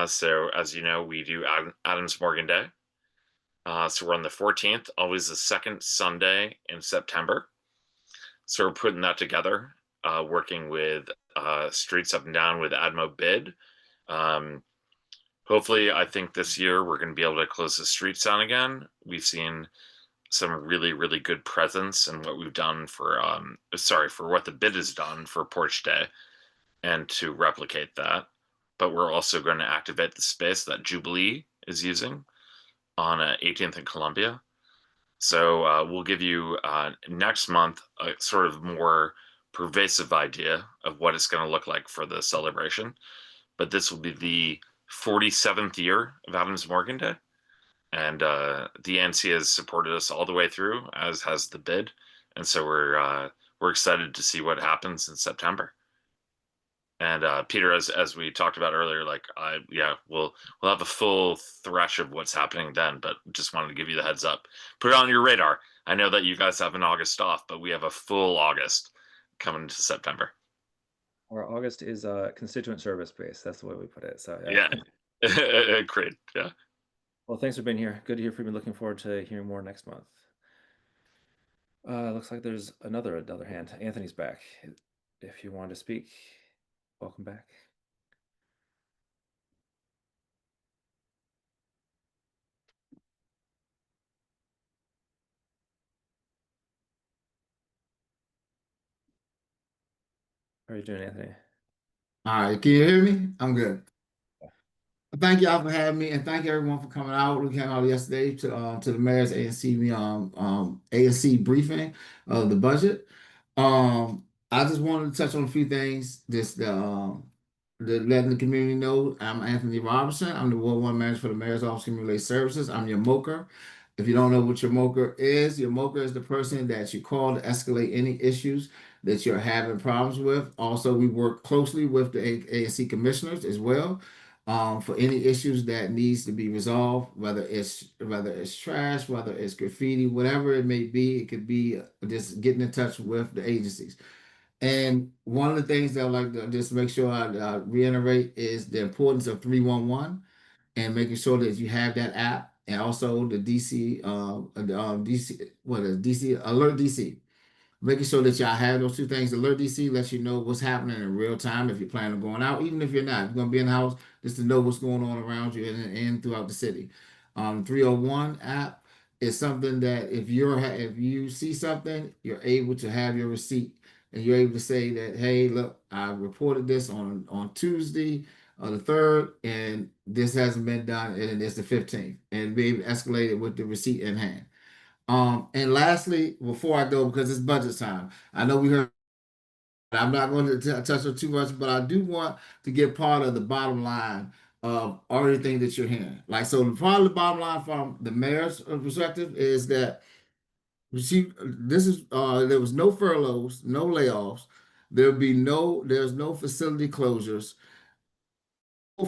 so as you know, we do Adams Morgan Day. So we're on the 14th, always the second Sunday in September. So we're putting that together, working with Streets Up and Down with Admo Bid. Hopefully, I think this year we're going to be able to close the streets down again. We've seen some really, really good presence in what we've done for, for what the bid has done for Porch Day, and to replicate that. But we're also going to activate the space that Jubilee is using on 18th and Columbia. So we'll give you next month a sort of more pervasive idea of what it's going to look like for the celebration. But this will be the 47th year of Adams Morgan Day. And the ANC has supported us all the way through, as has the bid. And so we're excited to see what happens in September. And Peter, as we talked about earlier, we'll have a full thresh of what's happening then, but just wanted to give you the heads up. Put it on your radar. I know that you guys have an August off, but we have a full August coming to September. Our August is constituent service based. That's the way we put it. So yeah. Great. Yeah. Well, thanks for being here. Good to hear from you. Looking forward to hearing more next month. Looks like there's another hand. Anthony's back. If you want to speak, welcome back. How are you doing, Anthony? All right, can you hear me? I'm good. Thank y'all for having me, and thank everyone for coming out. We came out yesterday to the mayor's ANC briefing of the budget. I just wanted to touch on a few things. Just letting the community know I'm Anthony Robertson. I'm the Ward 1 manager for the Mayor's Office of Community Services. I'm your MOCR. If you don't know what your MOCR is the person that you call to escalate any issues that you're having problems with. Also, we work closely with the ANC commissioners as well. for any issues that needs to be resolved, whether it's trash, whether it's graffiti, whatever it may be. It could be just getting in touch with the agencies. And one of the things that I like to just make sure I reiterate is the importance of 311 and making sure that you have that app, and also the DC DC, what is DC Alert DC, making sure that y'all have those two things. Alert DC lets you know what's happening in real time if you plan on going out, even if you're not. You're gonna be in the house, just to know what's going on around you and throughout the city. 301 app is something that if you see something, you're able to have your receipt, and you're able to say that, hey, look, I reported this on Tuesday the 3rd, and this hasn't been done, and it's the 15th, and be able to escalate it with the receipt in hand. And lastly, before I go, because it's budget time, I know we heard, I'm not going to touch on too much, but I do want to get part of the bottom line of everything that you're hearing. Like, so part of the bottom line from the mayor's perspective is that there was no furloughs, no layoffs, there's no facility closures,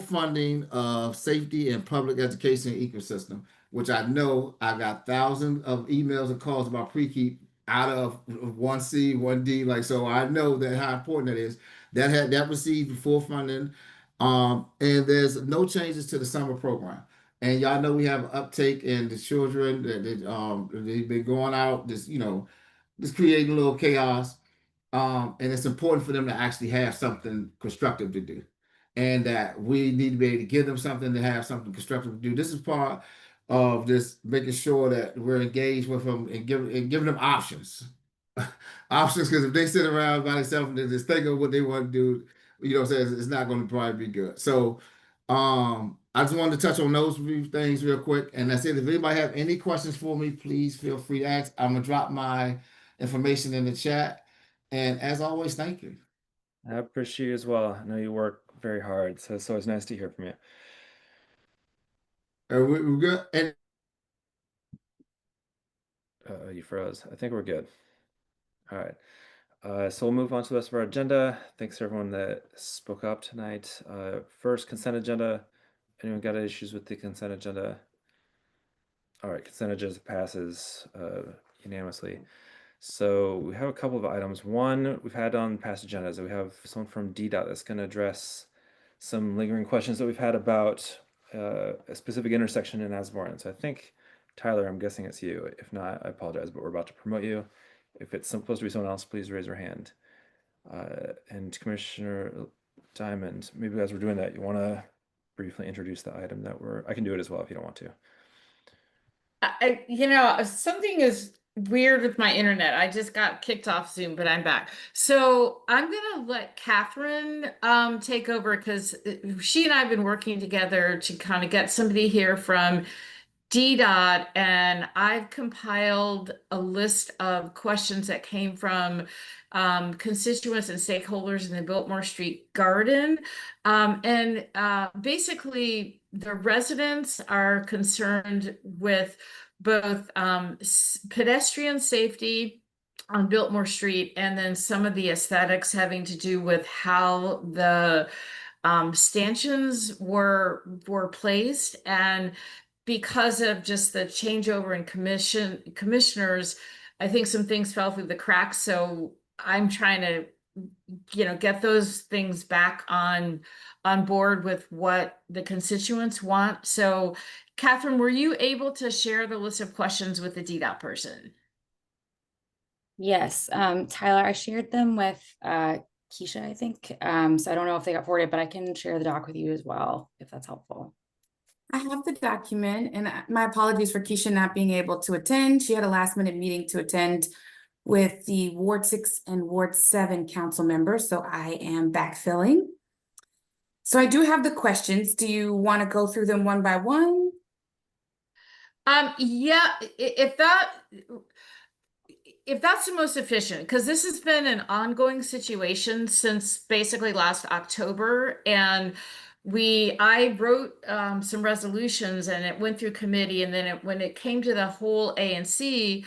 funding of safety and public education ecosystem, which I know I got thousands of emails and calls about pre-keep out of 1C, 1D. Like, so I know that how important that is. That received full funding. And there's no changes to the summer program. And y'all know we have an uptake in the children that they've been going out, just creating a little chaos. And it's important for them to actually have something constructive to do, and that we need to be able to give them something to have something constructive to do. This is part of just making sure that we're engaged with them and giving them options. Options, because if they sit around by themselves and they just think of what they want to do, it's not going to probably be good. So I just wanted to touch on those few things real quick. And that's it. If anybody have any questions for me, please feel free to ask. I'm gonna drop my information in the chat. And as always, thank you. I appreciate you as well. I know you work very hard, so it's always nice to hear from you. We're good. And You froze. I think we're good. All right. So we'll move on to the rest of our agenda. Thanks to everyone that spoke up tonight. First, consent agenda. Anyone got issues with the consent agenda? All right, consent agenda passes unanimously. So we have a couple of items. One, we've had on past agendas that we have someone from DDOT that's going to address some lingering questions that we've had about a specific intersection in Asborn. So I think, Tyler, I'm guessing it's you. If not, I apologize, but we're about to promote you. If it's supposed to be someone else, please raise your hand. And Commissioner Diamond, maybe as we're doing that, you want to briefly introduce the item that I can do it as well if you don't want to. Something is weird with my internet. I just got kicked off Zoom, but I'm back. So I'm gonna let Catherine take over, because she and I have been working together to kind of get somebody here from DDOT, and I've compiled a list of questions that came from constituents and stakeholders in the Biltmore Street Garden. And basically, the residents are concerned with both pedestrian safety on Biltmore Street, and then some of the aesthetics having to do with how the stanchions were placed. And because of just the changeover in commissioners, I think some things fell through the cracks. So I'm trying to, get those things back on board with what the constituents want. So, Catherine, were you able to share the list of questions with the DDOT person? Yes, Tyler, I shared them with Keisha, I think. So I don't know if they got forwarded, but I can share the doc with you as well, if that's helpful. I have the document, and my apologies for Keisha not being able to attend. She had a last-minute meeting to attend with the Ward 6 and Ward 7 council members, so I am backfilling. So I do have the questions. Do you want to go through them one by one? Yeah, if that's the most efficient, because this has been an ongoing situation since basically last October, and I wrote some resolutions, and it went through committee, and then when it came to the whole ANC,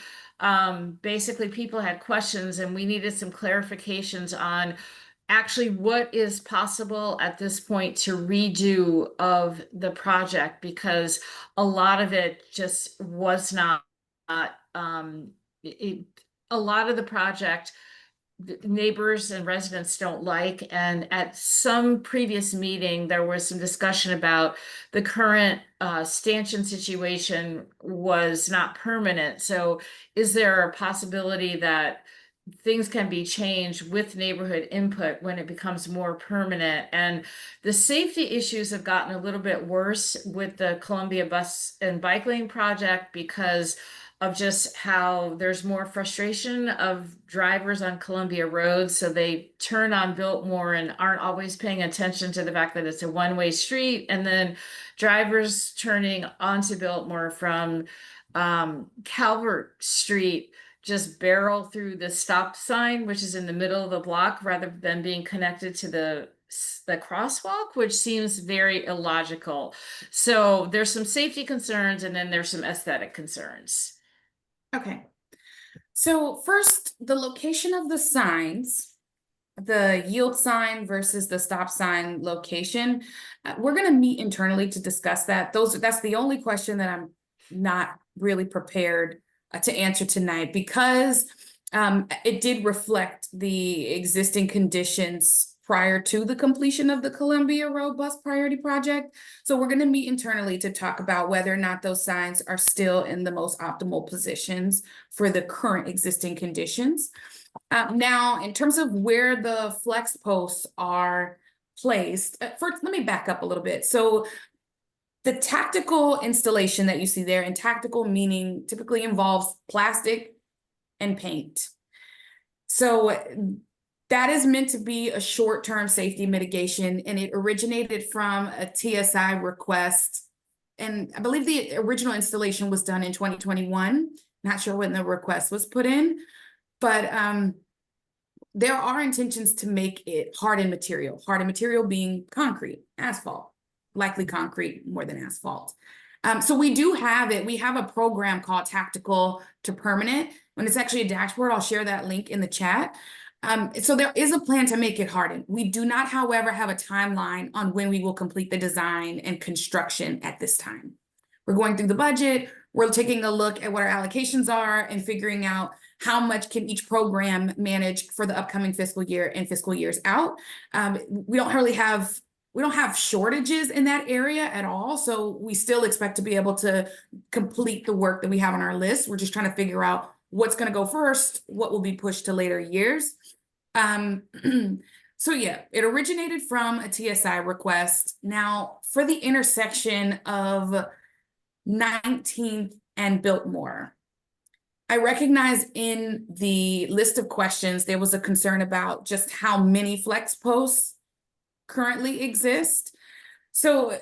basically people had questions, and we needed some clarifications on actually what is possible at this point to redo of the project, because a lot of it just was not, it, a lot of the project the neighbors and residents don't like. And at some previous meeting, there was some discussion about the current stanchion situation was not permanent. So is there a possibility that things can be changed with neighborhood input when it becomes more permanent? And the safety issues have gotten a little bit worse with the Columbia Bus and Bike Lane project because of just how there's more frustration of drivers on Columbia Road. So they turn on Biltmore and aren't always paying attention to the fact that it's a one-way street. And then drivers turning onto Biltmore from Calvert Street just barrel through the stop sign, which is in the middle of the block, rather than being connected to the crosswalk, which seems very illogical. So there's some safety concerns, and then there's some aesthetic concerns. Okay. So first, the location of the signs, the yield sign versus the stop sign location. We're going to meet internally to discuss that. That's the only question that I'm not really prepared to answer tonight, because it did reflect the existing conditions prior to the completion of the Columbia Road Bus Priority Project. So we're going to meet internally to talk about whether or not those signs are still in the most optimal positions for the current existing conditions. Now, in terms of where the flex posts are placed, first, let me back up a little bit. So the tactical installation that you see there, and tactical meaning typically involves plastic and paint. So that is meant to be a short-term safety mitigation, and it originated from a TSI request. And I believe the original installation was done in 2021. Not sure when the request was put in, but there are intentions to make it hardened material being concrete, asphalt, likely concrete more than asphalt. So we do have it. We have a program called Tactical to Permanent. When it's actually a dashboard, I'll share that link in the chat. So there is a plan to make it hardened. We do not, however, have a timeline on when we will complete the design and construction at this time. We're going through the budget. We're taking a look at what our allocations are and figuring out how much can each program manage for the upcoming fiscal year and fiscal years out. We don't have shortages in that area at all. So we still expect to be able to complete the work that we have on our list. We're just trying to figure out what's going to go first, what will be pushed to later years. So yeah, it originated from a TSI request. Now, for the intersection of 19th and Biltmore, I recognize in the list of questions, there was a concern about just how many flex posts currently exist. So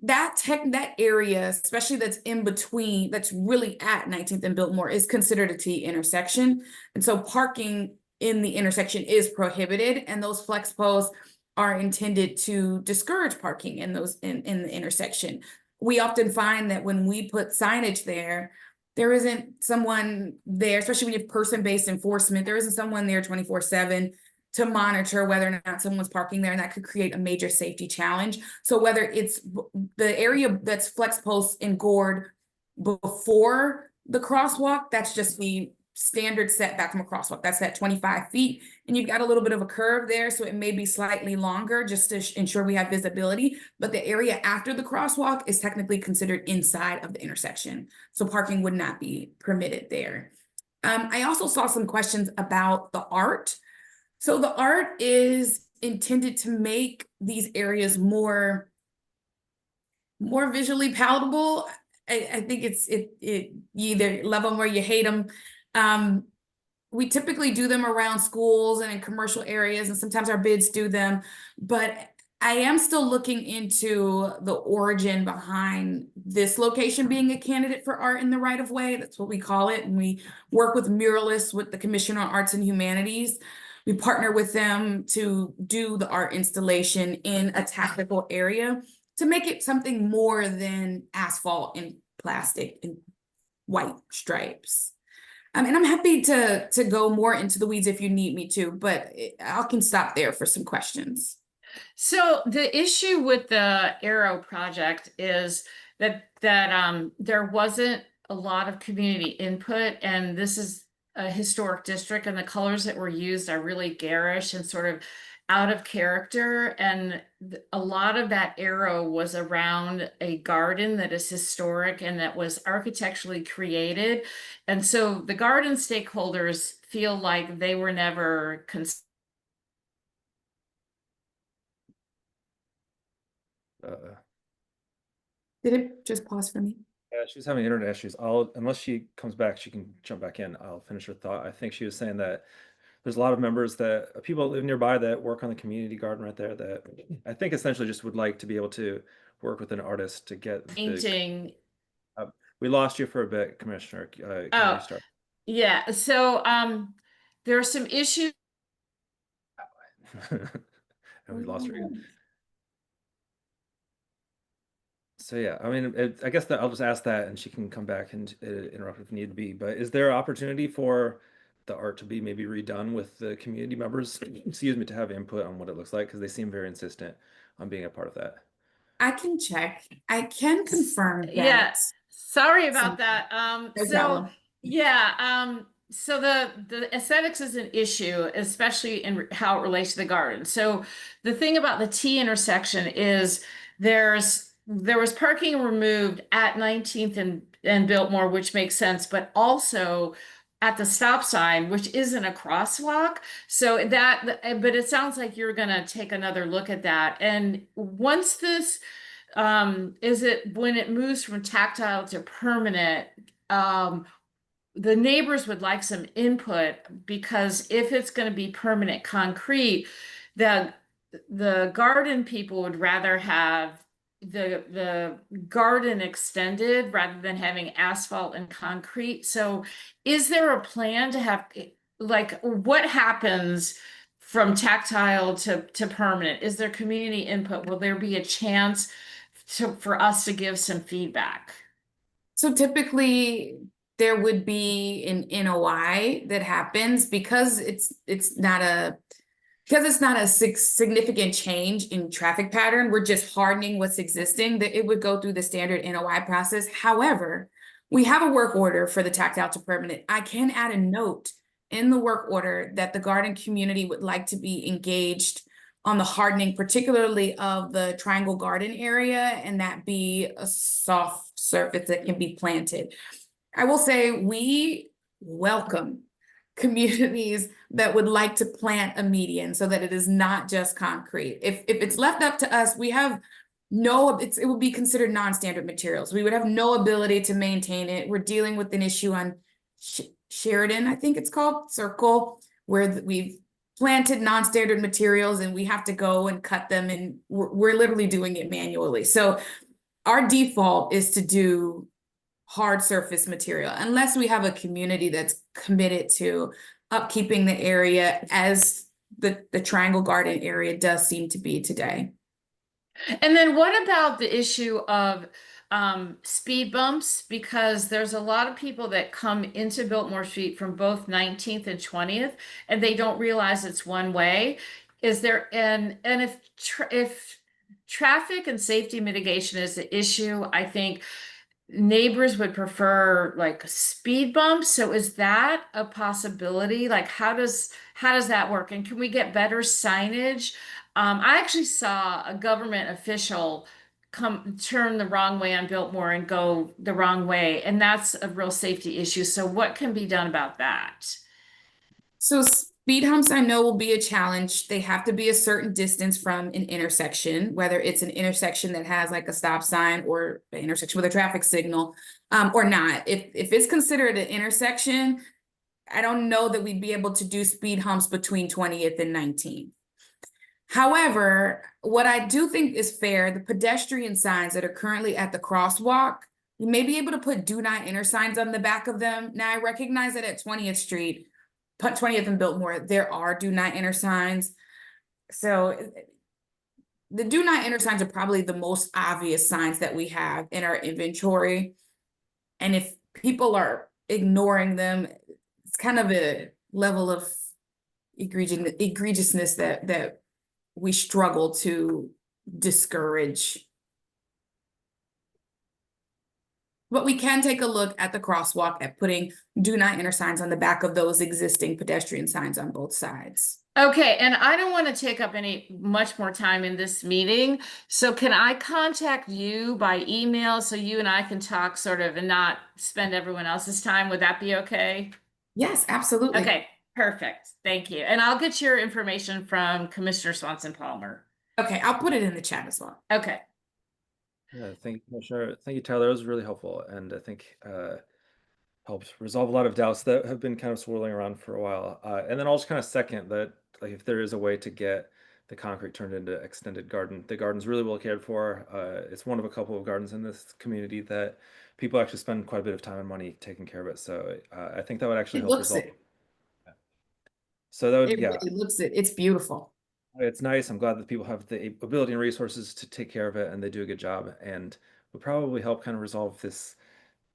that area, especially that's in between, that's really at 19th and Biltmore, is considered a T intersection. And so parking in the intersection is prohibited, and those flex posts are intended to discourage parking in those in the intersection. We often find that when we put signage there, there isn't someone there, especially when you have person-based enforcement, there isn't someone there 24/7 to monitor whether or not someone's parking there, and that could create a major safety challenge. So whether it's the area that's flex posts and gored before the crosswalk, that's just the standard setback from a crosswalk. That's that 25 feet. And you've got a little bit of a curve there, so it may be slightly longer just to ensure we have visibility. But the area after the crosswalk is technically considered inside of the intersection. So parking would not be permitted there. I also saw some questions about the art. So the art is intended to make these areas more visually palatable. I think you either love them or you hate them. We typically do them around schools and in commercial areas, and sometimes our bids do them, but I am still looking into the origin behind this location being a candidate for art in the right of way. That's what we call it. And we work with muralists with the Commission on Arts and Humanities. We partner with them to do the art installation in a tactical area to make it something more than asphalt and plastic and white stripes. And I'm happy to go more into the weeds if you need me to, but I can stop there for some questions. So the issue with the Arrow project is that there wasn't a lot of community input, and this is a historic district, and the colors that were used are really garish and sort of out of character. And a lot of that arrow was around a garden that is historic and that was architecturally created. And so the garden stakeholders feel like they were never Did it just pause for me? Yeah, she's having internet issues. Unless she comes back, she can jump back in. I'll finish her thought. I think she was saying that there's a lot of members that people live nearby that work on the community garden right there that I think essentially just would like to be able to work with an artist to get painting. We lost you for a bit, Commissioner. Can you restart? Yeah. So there are some issues. And we lost her again. So yeah, I mean, I guess that I'll just ask that, and she can come back and interrupt if need be. But is there opportunity for the art to be maybe redone with the community members, excuse me, to have input on what it looks like? Because they seem very insistent on being a part of that. I can check. I can confirm that. Yes. Sorry about that. No problem. Yeah, so the aesthetics is an issue, especially in how it relates to the garden. So the thing about the T intersection is there was parking removed at 19th and Biltmore, which makes sense, but also at the stop sign, which isn't a crosswalk. So but it sounds like you're gonna take another look at that. And once this is it when it moves from tactile to permanent, the neighbors would like some input, because if it's going to be permanent concrete, the garden people would rather have the garden extended rather than having asphalt and concrete. So is there a plan to have, like, what happens from tactile to permanent? Is there community input? Will there be a chance for us to give some feedback? So typically there would be an NOI that happens because it's not a significant change in traffic pattern. We're just hardening what's existing, that it would go through the standard NOI process. However, we have a work order for the tactile to permanent. I can add a note in the work order that the garden community would like to be engaged on the hardening, particularly of the triangle garden area, and that be a soft surface that can be planted. I will say we welcome communities that would like to plant a median so that it is not just concrete. If it's left up to us, we have it would be considered non-standard materials. We would have no ability to maintain it. We're dealing with an issue on Sheridan, I think it's called, Circle, where we've planted non-standard materials and we have to go and cut them, and we're literally doing it manually. So our default is to do hard surface material, unless we have a community that's committed to upkeeping the area, as the Triangle Garden area does seem to be today. And then what about the issue of speed bumps? Because there's a lot of people that come into Biltmore Street from both 19th and 20th, and they don't realize it's one way. Is there, and if traffic and safety mitigation is the issue, I think neighbors would prefer like speed bumps. So is that a possibility? Like, how does that work? And can we get better signage? I actually saw a government official turn the wrong way on Biltmore and go the wrong way, and that's a real safety issue. So what can be done about that? So speed humps, I know, will be a challenge. They have to be a certain distance from an intersection, whether it's an intersection that has like a stop sign or an intersection with a traffic signal, or not. If it's considered an intersection, I don't know that we'd be able to do speed humps between 20th and 19th. However, what I do think is fair, the pedestrian signs that are currently at the crosswalk, you may be able to put do not enter signs on the back of them. Now, I recognize that at 20th Street, 20th and Biltmore, there are do not enter signs. So the do not enter signs are probably the most obvious signs that we have in our inventory. And if people are ignoring them, it's kind of a level of egregiousness that we struggle to discourage. But we can take a look at the crosswalk, at putting do not enter signs on the back of those existing pedestrian signs on both sides. Okay, and I don't want to take up much more time in this meeting. So can I contact you by email so you and I can talk sort of and not spend everyone else's time? Would that be okay? Yes, absolutely. Okay, perfect. Thank you. And I'll get your information from Commissioner Swanson Palmer. Okay, I'll put it in the chat as well. Okay. Yeah, thank you, Commissioner. Thank you, Tyler. It was really helpful, and I think helped resolve a lot of doubts that have been kind of swirling around for a while. And then I'll just kind of second that, like, if there is a way to get the concrete turned into extended garden, the garden's really well cared for. It's one of a couple of gardens in this community that people actually spend quite a bit of time and money taking care of it. So I think that would actually help resolve. So that would, yeah. It looks it. It's beautiful. It's nice. I'm glad that people have the ability and resources to take care of it, and they do a good job, and would probably help kind of resolve this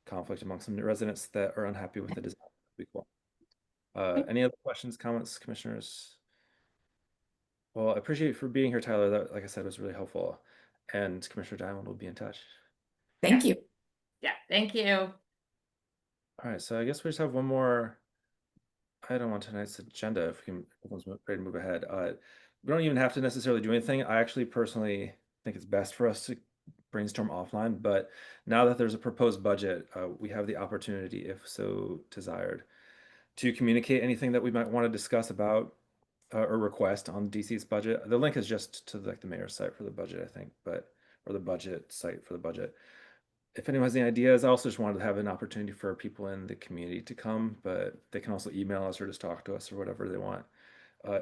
conflict among some residents that are unhappy with the design. That'd be cool. Any other questions, comments, commissioners? Well, I appreciate you for being here, Tyler. That, like I said, was really helpful. And Commissioner Diamond will be in touch. Thank you. Yeah, thank you. All right, so I guess we just have one more item on tonight's agenda. If we can, everyone's ready to move ahead. We don't even have to necessarily do anything. I actually personally think it's best for us to brainstorm offline, but now that there's a proposed budget, we have the opportunity, if so desired, to communicate anything that we might want to discuss about or request on DC's budget. The link is just to the mayor's site for the budget, I think, or the budget site for the budget. If anyone has any ideas, I also just wanted to have an opportunity for people in the community to come, but they can also email us or just talk to us or whatever they want.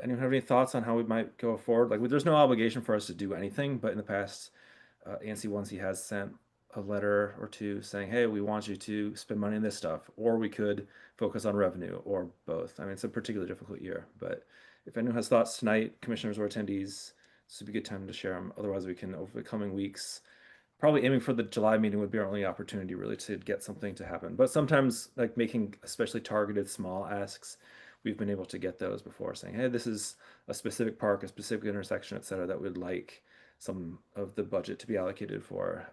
Anyone have any thoughts on how we might go forward? Like, there's no obligation for us to do anything, but in the past, ANC 1C has sent a letter or two saying, hey, we want you to spend money on this stuff, or we could focus on revenue, or both. I mean, it's a particularly difficult year, but if anyone has thoughts tonight, commissioners or attendees, this would be a good time to share them. Otherwise, we can, over the coming weeks, probably aiming for the July meeting would be our only opportunity really to get something to happen. But sometimes, like, making especially targeted small asks, we've been able to get those before, saying, hey, this is a specific park, a specific intersection, et cetera, that we'd like some of the budget to be allocated for.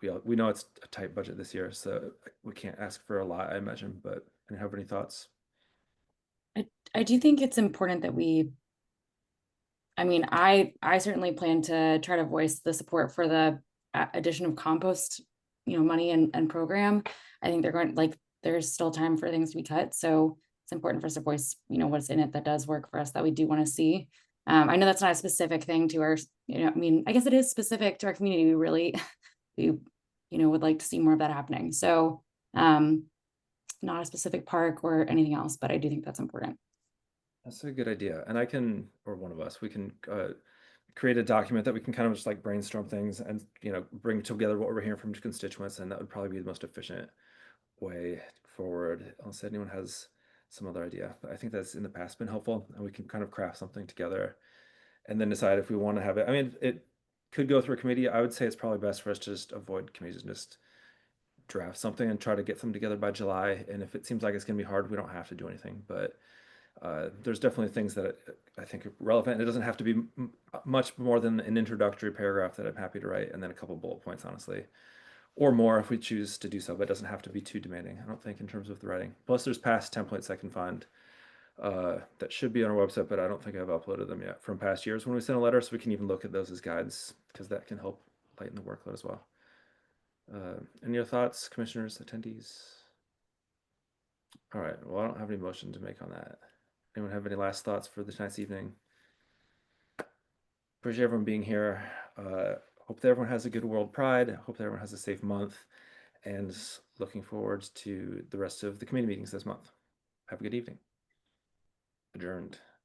We know it's a tight budget this year, so we can't ask for a lot, I imagine, but anyone have any thoughts? I do think it's important that I certainly plan to try to voice the support for the addition of compost, money and program. I think there's still time for things to be cut. So it's important for us to voice, what's in it that does work for us that we do want to see. I know that's not a specific thing to our, I guess it is specific to our community. We really, would like to see more of that happening. So not a specific park or anything else, but I do think that's important. That's a good idea. And I can, or one of us, we can create a document that we can kind of just like brainstorm things and, bring together what we're hearing from constituents. And that would probably be the most efficient way forward, unless anyone has some other idea. But I think that's in the past been helpful, and we can kind of craft something together and then decide if we want to have it. I mean, it could go through a committee. I would say it's probably best for us to just avoid committees and just draft something and try to get something together by July. And if it seems like it's going to be hard, we don't have to do anything. But there's definitely things that I think are relevant. It doesn't have to be much more than an introductory paragraph that I'm happy to write, and then a couple bullet points, honestly, or more if we choose to do so, but it doesn't have to be too demanding, I don't think, in terms of the writing. Plus, there's past templates I can find that should be on our website, but I don't think I've uploaded them yet from past years when we sent a letter, so we can even look at those as guides, because that can help lighten the workload as well. Any other thoughts, commissioners, attendees? All right, well, I don't have any motion to make on that. Anyone have any last thoughts for tonight's evening? Appreciate everyone being here. Hope that everyone has a good World Pride. Hope that everyone has a safe month, and looking forward to the rest of the committee meetings this month. Have a good evening. Adjourned.